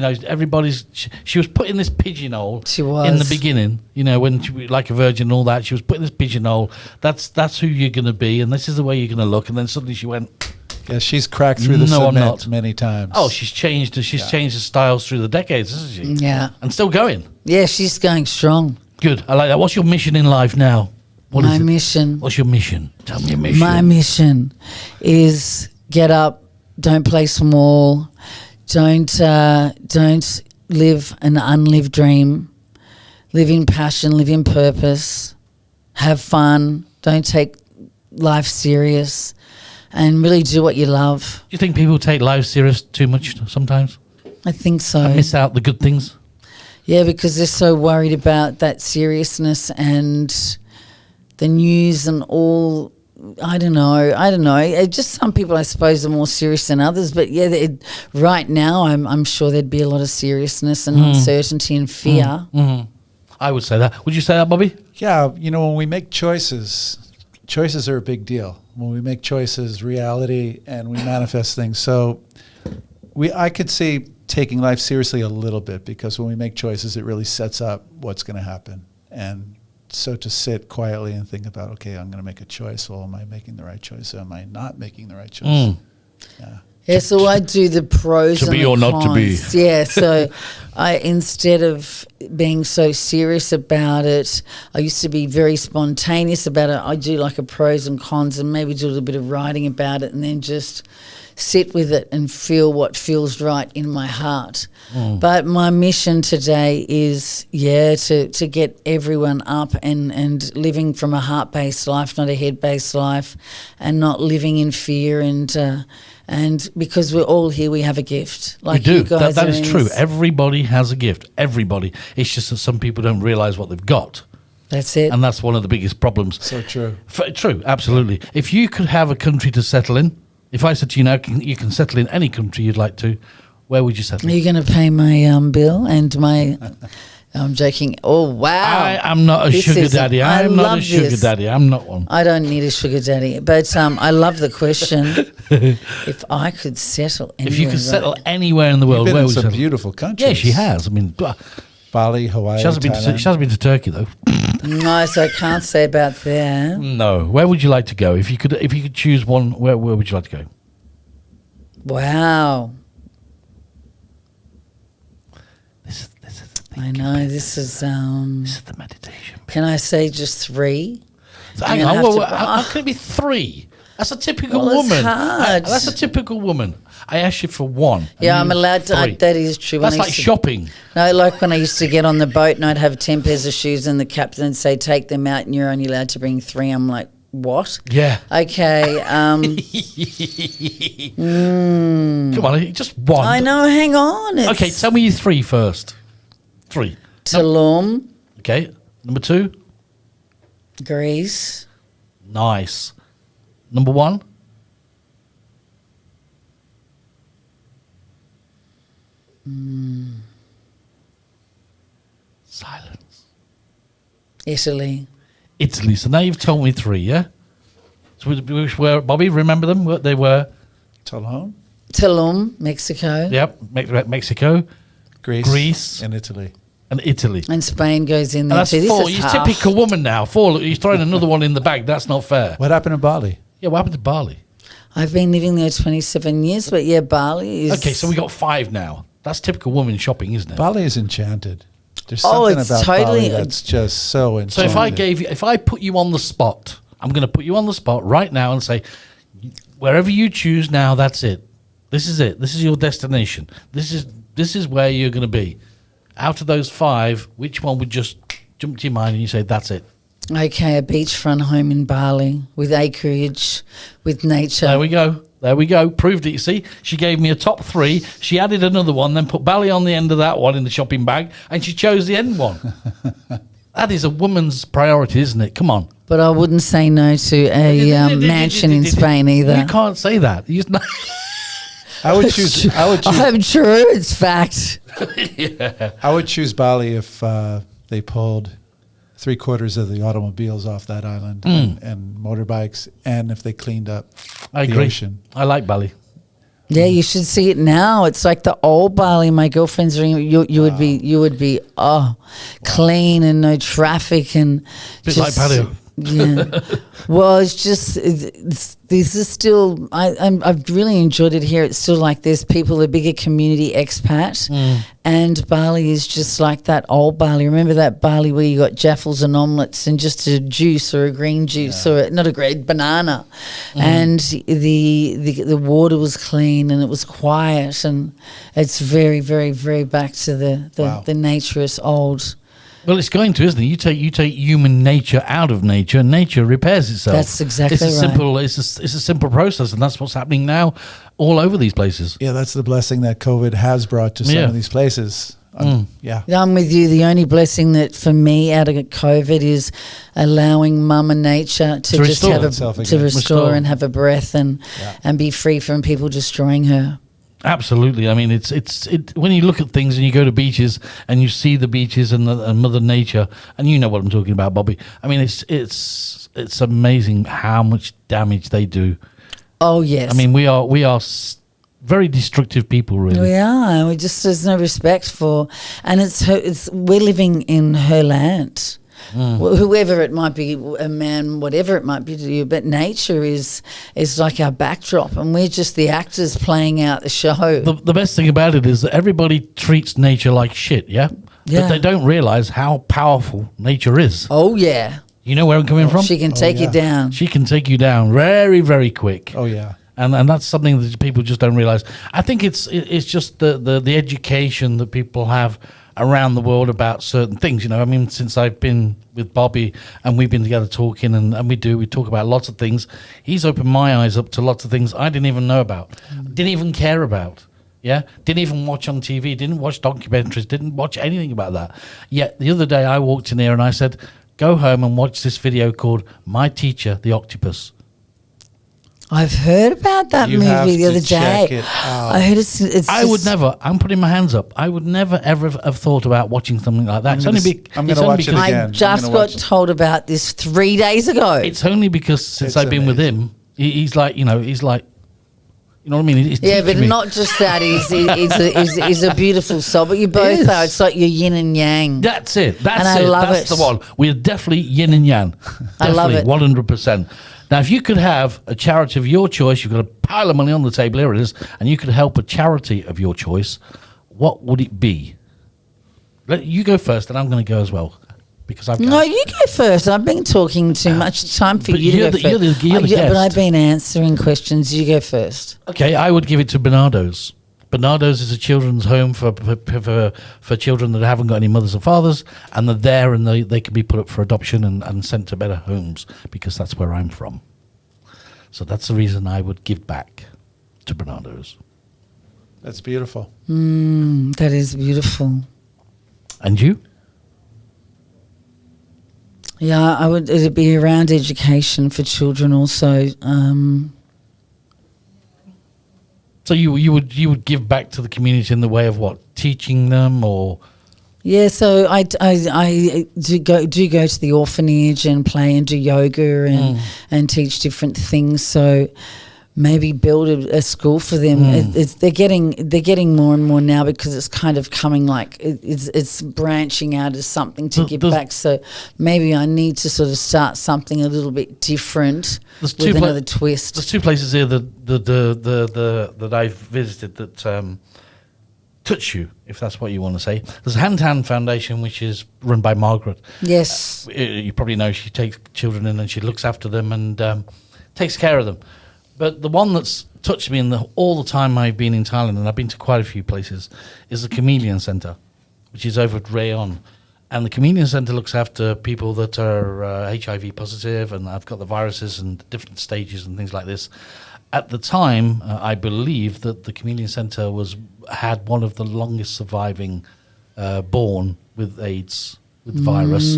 was put in this pigeonhole. She was. In the beginning. When she was like a virgin and all that, she was put in this pigeonhole. That's who you're going to be, and this is the way you're going to look. And then suddenly she went. Yeah, she's cracked through the No, I'm cement not. many times. Oh, she's changed. She's changed her styles through the decades, hasn't she? Yeah. And still going. Yeah, she's going strong. Good. I like that. What's your mission in life now? What is My it? mission. What's your mission? Tell me your mission. My mission is get up, don't play small, don't live an unlived dream, live in passion, live in purpose, have fun, don't take life serious, and really do what you love. Do you think people take life serious too much sometimes? I think so. And miss out the good things? Yeah, because they're so worried about that seriousness and the news and all. I don't know. Just some people, I suppose, are more serious than others. But yeah, right now, I'm sure there'd be a lot of seriousness and uncertainty and fear. I would say that. Would you say that, Bobby? Yeah, when we make choices are a big deal. When we make choices, reality, and we manifest things. So I could see taking life seriously a little bit, because when we make choices, it really sets up what's going to happen. And so to sit quietly and think about, okay, I'm going to make a choice. Well, am I making the right choice? Or am I not making the right choice? Yeah. Yeah, so I do the pros To and be the or not to be. cons. Yeah, so I instead of being so serious about it, I used to be very spontaneous about it. I do like a pros and cons and maybe do a little bit of writing about it and then just sit with it and feel what feels right in my heart. But my mission today is, to get everyone up and living from a heart-based life, not a head-based life, and not living in fear and because we're all here, we have a gift. Like we do. You guys That are is in true. this- Everybody has a gift. Everybody. It's just that some people don't realize what they've got. That's it. And that's one of the biggest problems. So true. True, absolutely. If you could have a country to settle in, if I said to you now, you can settle in any country you'd like to, where would you settle? Are you going to pay my bill and my... I'm joking. Oh, wow. I am not a This sugar is- daddy. I I'm not a love sugar this. daddy. I'm not one. I don't need a sugar daddy, but I love the question. If I could settle anywhere. If you could settle anywhere in the You've world, been where in would you some settle? beautiful countries. Yeah, she has. I mean, Bali, Hawaii, she hasn't been to Turkey though. No, so I can't say about that. No. Where would you like to go? If you could choose one, where would you like to go? Wow. This is the I know, this is... This is the meditation. Can I say just 3? Hang gonna on. have Well, to- how can it be 3? That's a typical Well, it's woman. hard. That's a typical woman. I asked you for 1. and Yeah, you I'm allowed to... 3. that is true. When That's I like used to- shopping. No, like when I used to get on the boat and I'd have 10 pairs of shoes and the captain would say, take them out and you're only allowed to bring 3. I'm like, what? Yeah. Okay. Come on, just 1. I know, hang on. It's Okay, tell me your 3 first. 3. Tulum, Okay. Number 2. Greece, Nice. Number 1. Silence. Italy. Italy. So now you've told me 3, yeah? So which were, Bobby, remember them? What they were? Tulum, Tulum, Mexico. Yep. Mexico Greece. and Italy. and Italy. And Spain goes in And there that's too. This 4. is You're half. typical woman now. 4. You're throwing another one in the bag. That's not fair. What happened in Bali? Yeah, what happened to Bali? I've been living there 27 years, but yeah, Bali is... Okay, so we got 5 now. That's typical woman shopping, isn't it? Bali is enchanted. There's Oh, something it's about totally- Bali that's just so enchanted. So if I put you on the spot, I'm going to put you on the spot right now and say, wherever you choose now, that's it. This is it. This is your destination. This is where you're going to be. Out of those 5, which one would just jump to your mind and you say, that's it? Okay, a beachfront home in Bali with acreage, with nature. There we go. There we go. Proved it, you see. She gave me a top 3. She added another one, then put Bali on the end of that one in the shopping bag, and she chose the end one. That is a woman's priority, isn't it? Come on. But I wouldn't say no to a mansion in Spain either. You can't say that. I would choose. I would choose. I'm true, it's fact. I would choose Bali if they pulled 3/4 of the automobiles off that island and motorbikes, and if they cleaned up I the agree. ocean. I like Bali. Yeah, you should see it now. It's like the old Bali. My girlfriend's ring. You would be clean and no traffic and Bit like patio. Yeah. Well, it's just this is still. I've really enjoyed it here. It's still like there's people, a bigger community expat, and Bali is just like that old Bali. Remember that Bali where you got jaffles and omelets and just a juice or a green juice or not a green banana, and the water was clean and it was quiet and it's very very very back to the nature is old. Well, it's going to, isn't it? You take human nature out of nature, and nature repairs itself. That's exactly it's a right. simple. It's a simple process, and that's what's happening now, all over these places. Yeah, that's the blessing that COVID has brought to some Yeah. of these places. Yeah. I'm with you. The only blessing that for me out of COVID is allowing Mama Nature to just restore have itself to again. restore and have a breath and be free from people destroying her. Absolutely. I mean, it's when you look at things and you go to beaches and you see the beaches and Mother Nature, and you know what I'm talking about, Bobby. I mean, it's amazing how much damage they do. Oh yes, I mean, we are very destructive people, really. we are. We just there's no respect for, and we're living in her land. whoever it might be, a man, whatever it might be to you. But nature is like our backdrop, and we're just the actors playing out the show. The best thing about it is that everybody treats nature like shit, yeah? Yeah. But they don't realize how powerful nature is. Oh, yeah. You know where I'm coming from? She can take you down. She can take you down very, very quick. Oh, yeah. And that's something that people just don't realize. I think it's just the education that people have around the world about certain things. You know, I mean, since I've been with Bobby and we've been together talking, and we talk about lots of things. He's opened my eyes up to lots of things I didn't even know about, didn't even care about. Yeah, didn't even watch on TV, didn't watch documentaries, didn't watch anything about that. Yet the other day I walked in here and I said, go home and watch this video called My Teacher, the Octopus. I've heard about that You have movie the to other day. check it out. I heard it's I would never, I'm putting my hands up, I would never ever have thought about watching something like that. I'm gonna watch it again. I just got told about this 3 days ago. It's only because since It's I've been with amazing. him, he's like, you know what I mean? He's Yeah, but teaching me. not just that. He's a beautiful soul. But you both is. are. It's like you're yin and yang. That's it. That's And I it. love That's it. the one. We're definitely yin and yang. I love it. 100%. Now, if you could have a charity of your choice, you've got a pile of money on the table, here it is, and you could help a charity of your choice, what would it be? You go first, and I'm going to go as well. Because I've No, you go first. I've been talking too much. Time for But you to you're go the- you're first. the- you're the But guest. I've been answering questions. You go first. Okay, I would give it to Bernardo's. Bernardo's is a children's home for children that haven't got any mothers or fathers, and they're there and they can be put up for adoption and sent to better homes, because that's where I'm from. So that's the reason I would give back to Bernardo's. That's beautiful. That is beautiful. And you? Yeah, I would. It'd be around education for children also. So you would give back to the community in the way of what? Teaching them, or Yeah, so I do go to the orphanage and play and do yoga and teach different things. So maybe build a school for them. They're getting more and more now, because it's kind of coming like it's branching out as something to give back. So maybe I need to sort of start something a little bit different with another twist. There's two places here that I've visited that touch you, if that's what you want to say. There's a Hand Foundation, which is run by Margaret. Yes. You probably know she takes children in and she looks after them and takes care of them. But the one that's touched me all the time I've been in Thailand, and I've been to quite a few places, is the Chameleon Centre, which is over at Rayon. And the Chameleon Centre looks after people that are HIV positive and have got the viruses and different stages and things like this. At the time, I believe that the Chameleon Centre had one of the longest surviving born with AIDS, with the virus.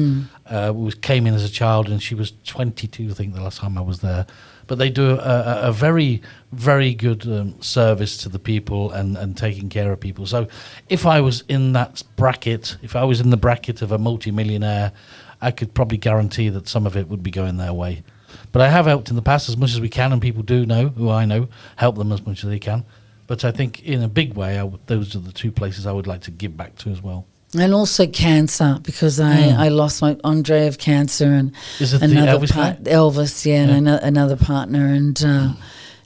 Came in as a child, and she was 22, I think, the last time I was there. But they do a very, very good service to the people and taking care of people. So if I was in that bracket, if I was in the bracket of a multimillionaire, I could probably guarantee that some of it would be going their way. But I have helped in the past as much as we can, and people do know, who I know, help them as much as they can. But I think in a big way, those are the two places I would like to give back to as well. And also cancer, because I lost my Andre of cancer, and Is it the another Elvis guy? Elvis, yeah, and another partner, and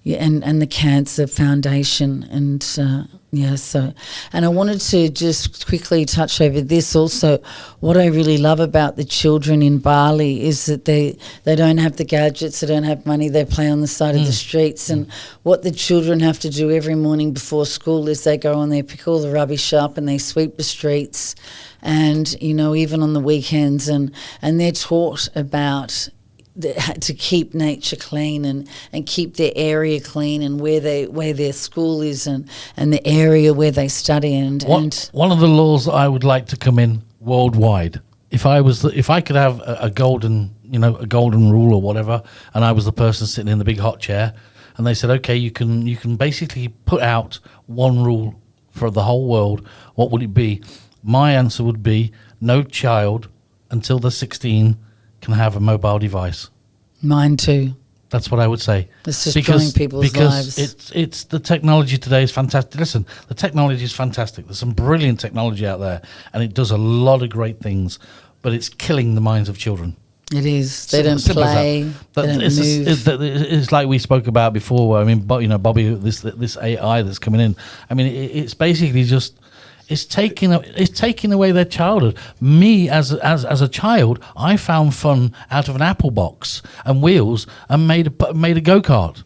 and the Cancer Foundation, and so. And I wanted to just quickly touch over this also. What I really love about the children in Bali is that they don't have the gadgets, they don't have money, they play on the side of the streets. And what the children have to do every morning before school is they go and they pick all the rubbish up and they sweep the streets, and even on the weekends, and they're taught about to keep nature clean and keep their area clean, and where their school is and the area where they study. And one of the laws that I would like to come in worldwide, if I could have a golden rule or whatever, and I was the person sitting in the big hot chair, and they said, okay, you can basically put out one rule for the whole world, what would it be? My answer would be no child until they're 16 can have a mobile device. Mine too. That's what I would say. It's destroying people's lives. It's the technology today is fantastic. Listen, the technology is fantastic. There's some brilliant technology out there, and it does a lot of great things. but it's killing the minds of children. It is. They don't Simple as play. that. They don't It's, move. it's like we spoke about before. I mean, Bobby, this AI that's coming in. I mean, it's basically just it's taking away their childhood. Me as a child, I found fun out of an apple box and wheels and made a go-kart.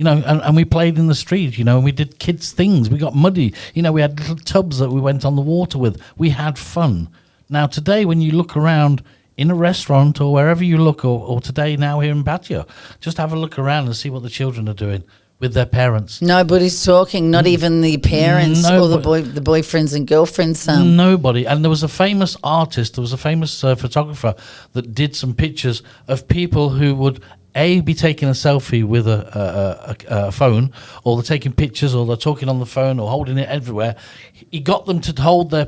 And we played in the street, and we did kids things. We got muddy. We had little tubs that we went on the water with. We had fun. Now today, when you look around in a restaurant or wherever you look, or today now here in Pattaya, just have a look around and see what the children are doing with their parents. Nobody's talking, not even the parents or the boyfriends and girlfriends. Nobody. And there was a famous artist, there was a famous photographer that did some pictures of people who would be taking a selfie with a phone, or they're taking pictures, or they're talking on the phone, or holding it everywhere. He got them to hold their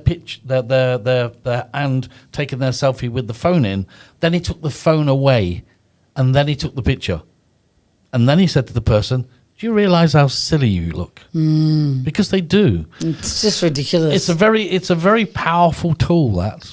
hand, taking their selfie with the phone in. Then he took the phone away, and then he took the picture. And then he said to the person, "Do you realise how silly you look?" Because they do. It's just ridiculous. It's a very powerful tool, that.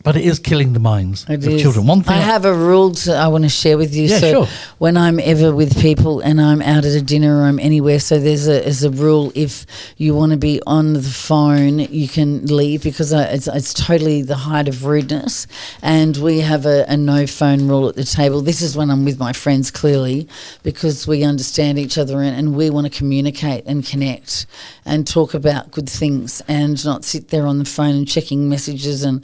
But it is killing the minds of children. One thing I have a rule I want to share with you. Yeah, so sure. when I'm ever with people and I'm out at a dinner or I'm anywhere, so there's a rule: if you want to be on the phone, you can leave, because it's totally the height of rudeness. And we have a no phone rule at the table. This is when I'm with my friends, clearly, because we understand each other and we want to communicate and connect and talk about good things, and not sit there on the phone and checking messages and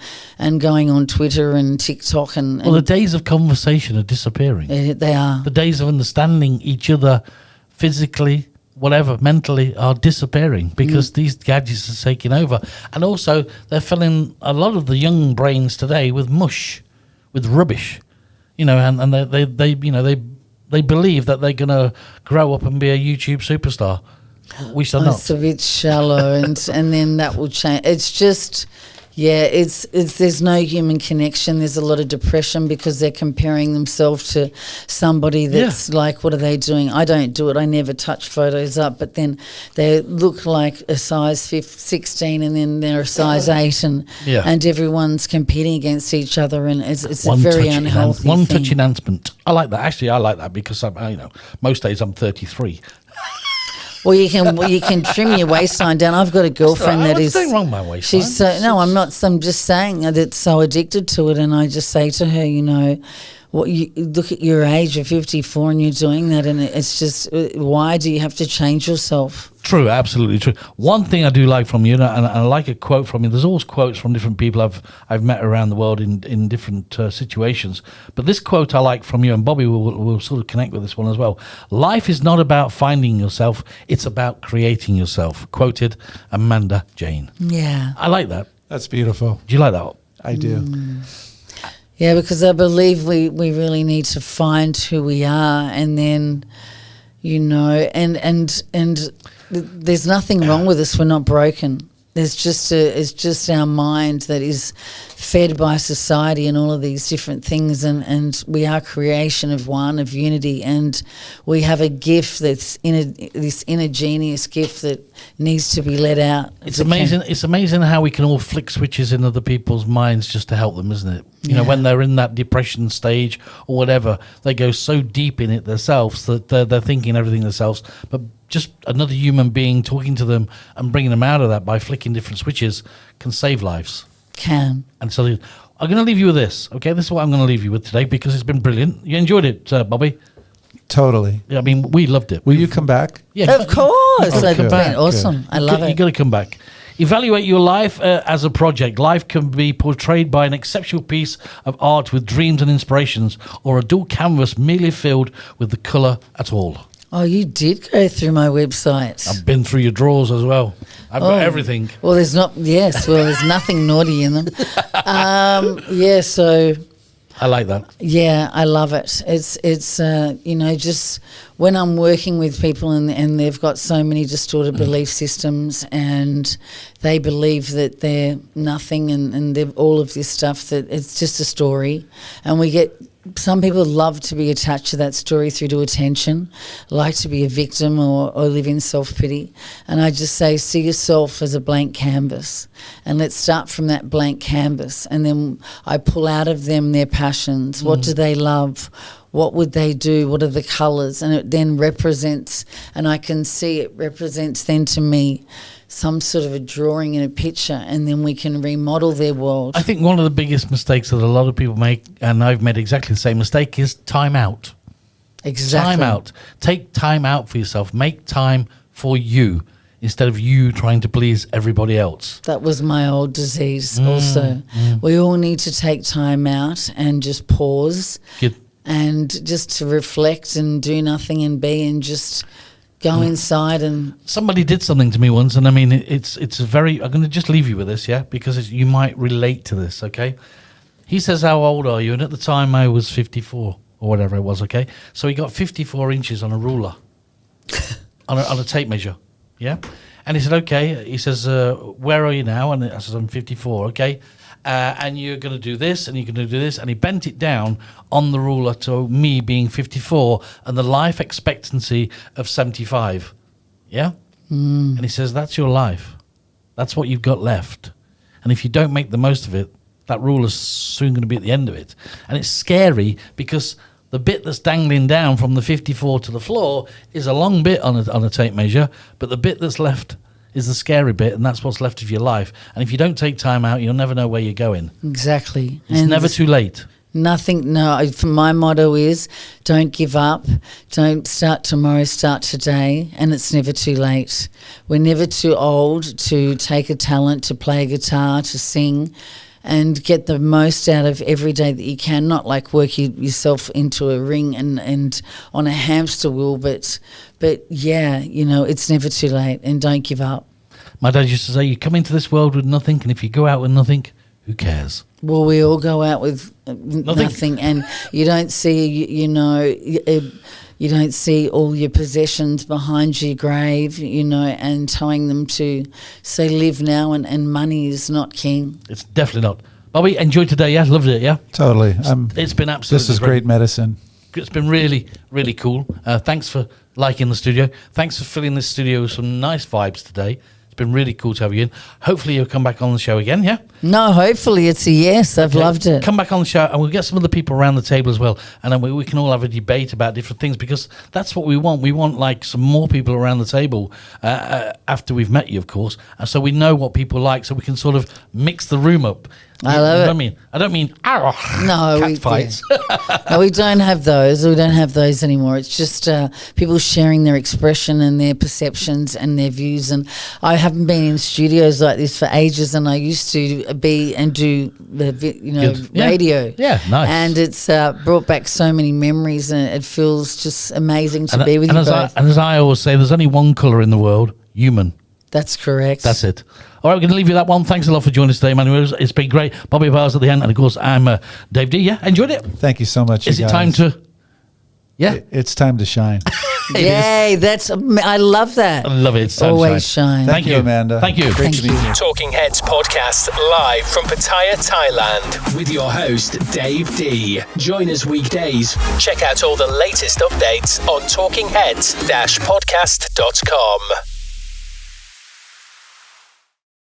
going on Twitter and TikTok and the days of conversation are disappearing. They are. The days of understanding each other physically, whatever, mentally, are disappearing because these gadgets are taking over. And also, they're filling a lot of the young brains today with mush, with rubbish, and they believe that they're going to grow up and be a YouTube superstar, which they're not. It's a bit shallow, and then that will change. It's just. Yeah, it's there's no human connection. There's a lot of depression because they're comparing themselves to somebody that's like, what are they doing? I don't do it. I never touch photos up, but then they look like a size 16 and then they're a size 8 and everyone's competing against each other, and it's a very unhealthy thing. One-touch enhancement. I like that. Actually, I like that because most days I'm 33. Well, you can trim your waistline down. I've got a girlfriend that is. What's wrong with my waistline? She's I'm not. I'm just saying that's so addicted to it, and I just say to her, you look at your age, you're 54, and you're doing that, and it's just, why do you have to change yourself? True, absolutely true. One thing I do like from you, and I like a quote from you. There's always quotes from different people I've met around the world in different situations. But this quote I like from you, and Bobby will sort of connect with this one as well. Life is not about finding yourself; it's about creating yourself. Quoted Amanda Jane. Yeah, I like that. That's beautiful. Do you like that? I do. Yeah, because I believe we really need to find who we are, and then, and there's nothing wrong with us. We're not broken. It's just our mind that is fed by society and all of these different things, and we are creation of one, of unity, and we have a gift that's this inner genius gift that needs to be let out. It's amazing. It's amazing how we can all flick switches in other people's minds just to help them, isn't it? When they're in that depression stage or whatever, they go so deep in it themselves that they're thinking everything themselves, but just another human being talking to them and bringing them out of that by flicking different switches can save lives. Can. And so I'm going to leave you with this, okay? This is what I'm going to leave you with today because it's been brilliant. You enjoyed it, Bobby? Totally. Yeah, I mean, we loved it. Will you come back? Yeah, of course. It's Been awesome. Good. I love it. You got to come back. Evaluate your life as a project. Life can be portrayed by an exceptional piece of art with dreams and inspirations, or a dull canvas merely filled with the colour at all. Oh, you did go through my website. I've been through your drawers as well. I've got everything. Well, there's nothing naughty in them. So I like that. Yeah, I love it. It's just when I'm working with people and they've got so many distorted belief systems and they believe that they're nothing and they're all of this stuff, that it's just a story, and we get some people love to be attached to that story through to attention, like to be a victim or live in self-pity. And I just say, see yourself as a blank canvas, and let's start from that blank canvas. And then I pull out of them their passions. What do they love? What would they do? What are the colours? And it then represents, and I can see it represents then to me some sort of a drawing and a picture, and then we can remodel their world. I think one of the biggest mistakes that a lot of people make, and I've made exactly the same mistake, is time out. Exactly. Time out. Take time out for yourself. Make time for you instead of you trying to please everybody else. That was my old disease also. We all need to take time out and just pause and just to reflect and do nothing and be and just go inside. And somebody did something to me once, and I mean, it's a very, I'm going to just leave you with this, yeah, because you might relate to this, okay? He says, how old are you? And at the time I was 54 or whatever it was, okay? So he got 54 inches on a ruler, on a tape measure, yeah? And he said, okay. He says, where are you now? And I said, I'm 54, okay? And you're going to do this, and you're going to do this. And he bent it down on the ruler to me being 54 and the life expectancy of 75. Yeah? And he says, that's your life. That's what you've got left. And if you don't make the most of it, that ruler's soon going to be at the end of it. And it's scary because the bit that's dangling down from the 54 to the floor is a long bit on a tape measure, but the bit that's left is the scary bit, and that's what's left of your life. And if you don't take time out, you'll never know where you're going. Exactly. It's never too late. Nothing, no. My motto is don't give up. Don't start tomorrow, start today. And it's never too late. We're never too old to take a talent, to play a guitar, to sing, and get the most out of every day that you can. Not like work yourself into a ring and on a hamster wheel, but yeah, it's never too late, and don't give up. My dad used to say, you come into this world with nothing, and if you go out with nothing, who cares? Well, we all go out with nothing, and you don't see, you don't see all your possessions behind your grave, and tying them to say live now, and money is not king. It's definitely not. Bobby, enjoyed today, yeah? Loved it, yeah? Totally. It's been absolutely This is great medicine. It's been really, really cool. Thanks for liking the studio. Thanks for filling this studio with some nice vibes today. It's been really cool to have you in. Hopefully you'll come back on the show again, yeah? No, hopefully it's a yes. I've loved it. Come back on the show, and we'll get some other people around the table as well, and then we can all have a debate about different things, because that's what we want. We want like some more people around the table after we've met you, of course, and so we know what people like, so we can sort of mix the room up. I love it. I don't mean cat fights. Yeah. No, we don't have those. We don't have those anymore. It's just people sharing their expression and their perceptions and their views. And I haven't been in studios like this for ages, and I used to be and do the radio. Yeah, nice. And it's brought back so many memories, and it feels just amazing to be with you both. And as I always say, there's only one colour in the world: human. That's correct. That's it. All right, we're going to leave you that one. Thanks a lot for joining us today, man. It's been great. Bobby Bowers at the end, and of course, I'm Dave D. Yeah, enjoyed it. Thank you so much. Is it time to? Yeah, it's time to shine. Yay! I love that. I love it. It's time always to shine. shine. Thank you, Amanda. Thank you. Great to meet you. Talking Heads podcast live from Pattaya, Thailand, with your host Dave D. Join us weekdays. Check out all the latest updates on talkingheads-podcast.com.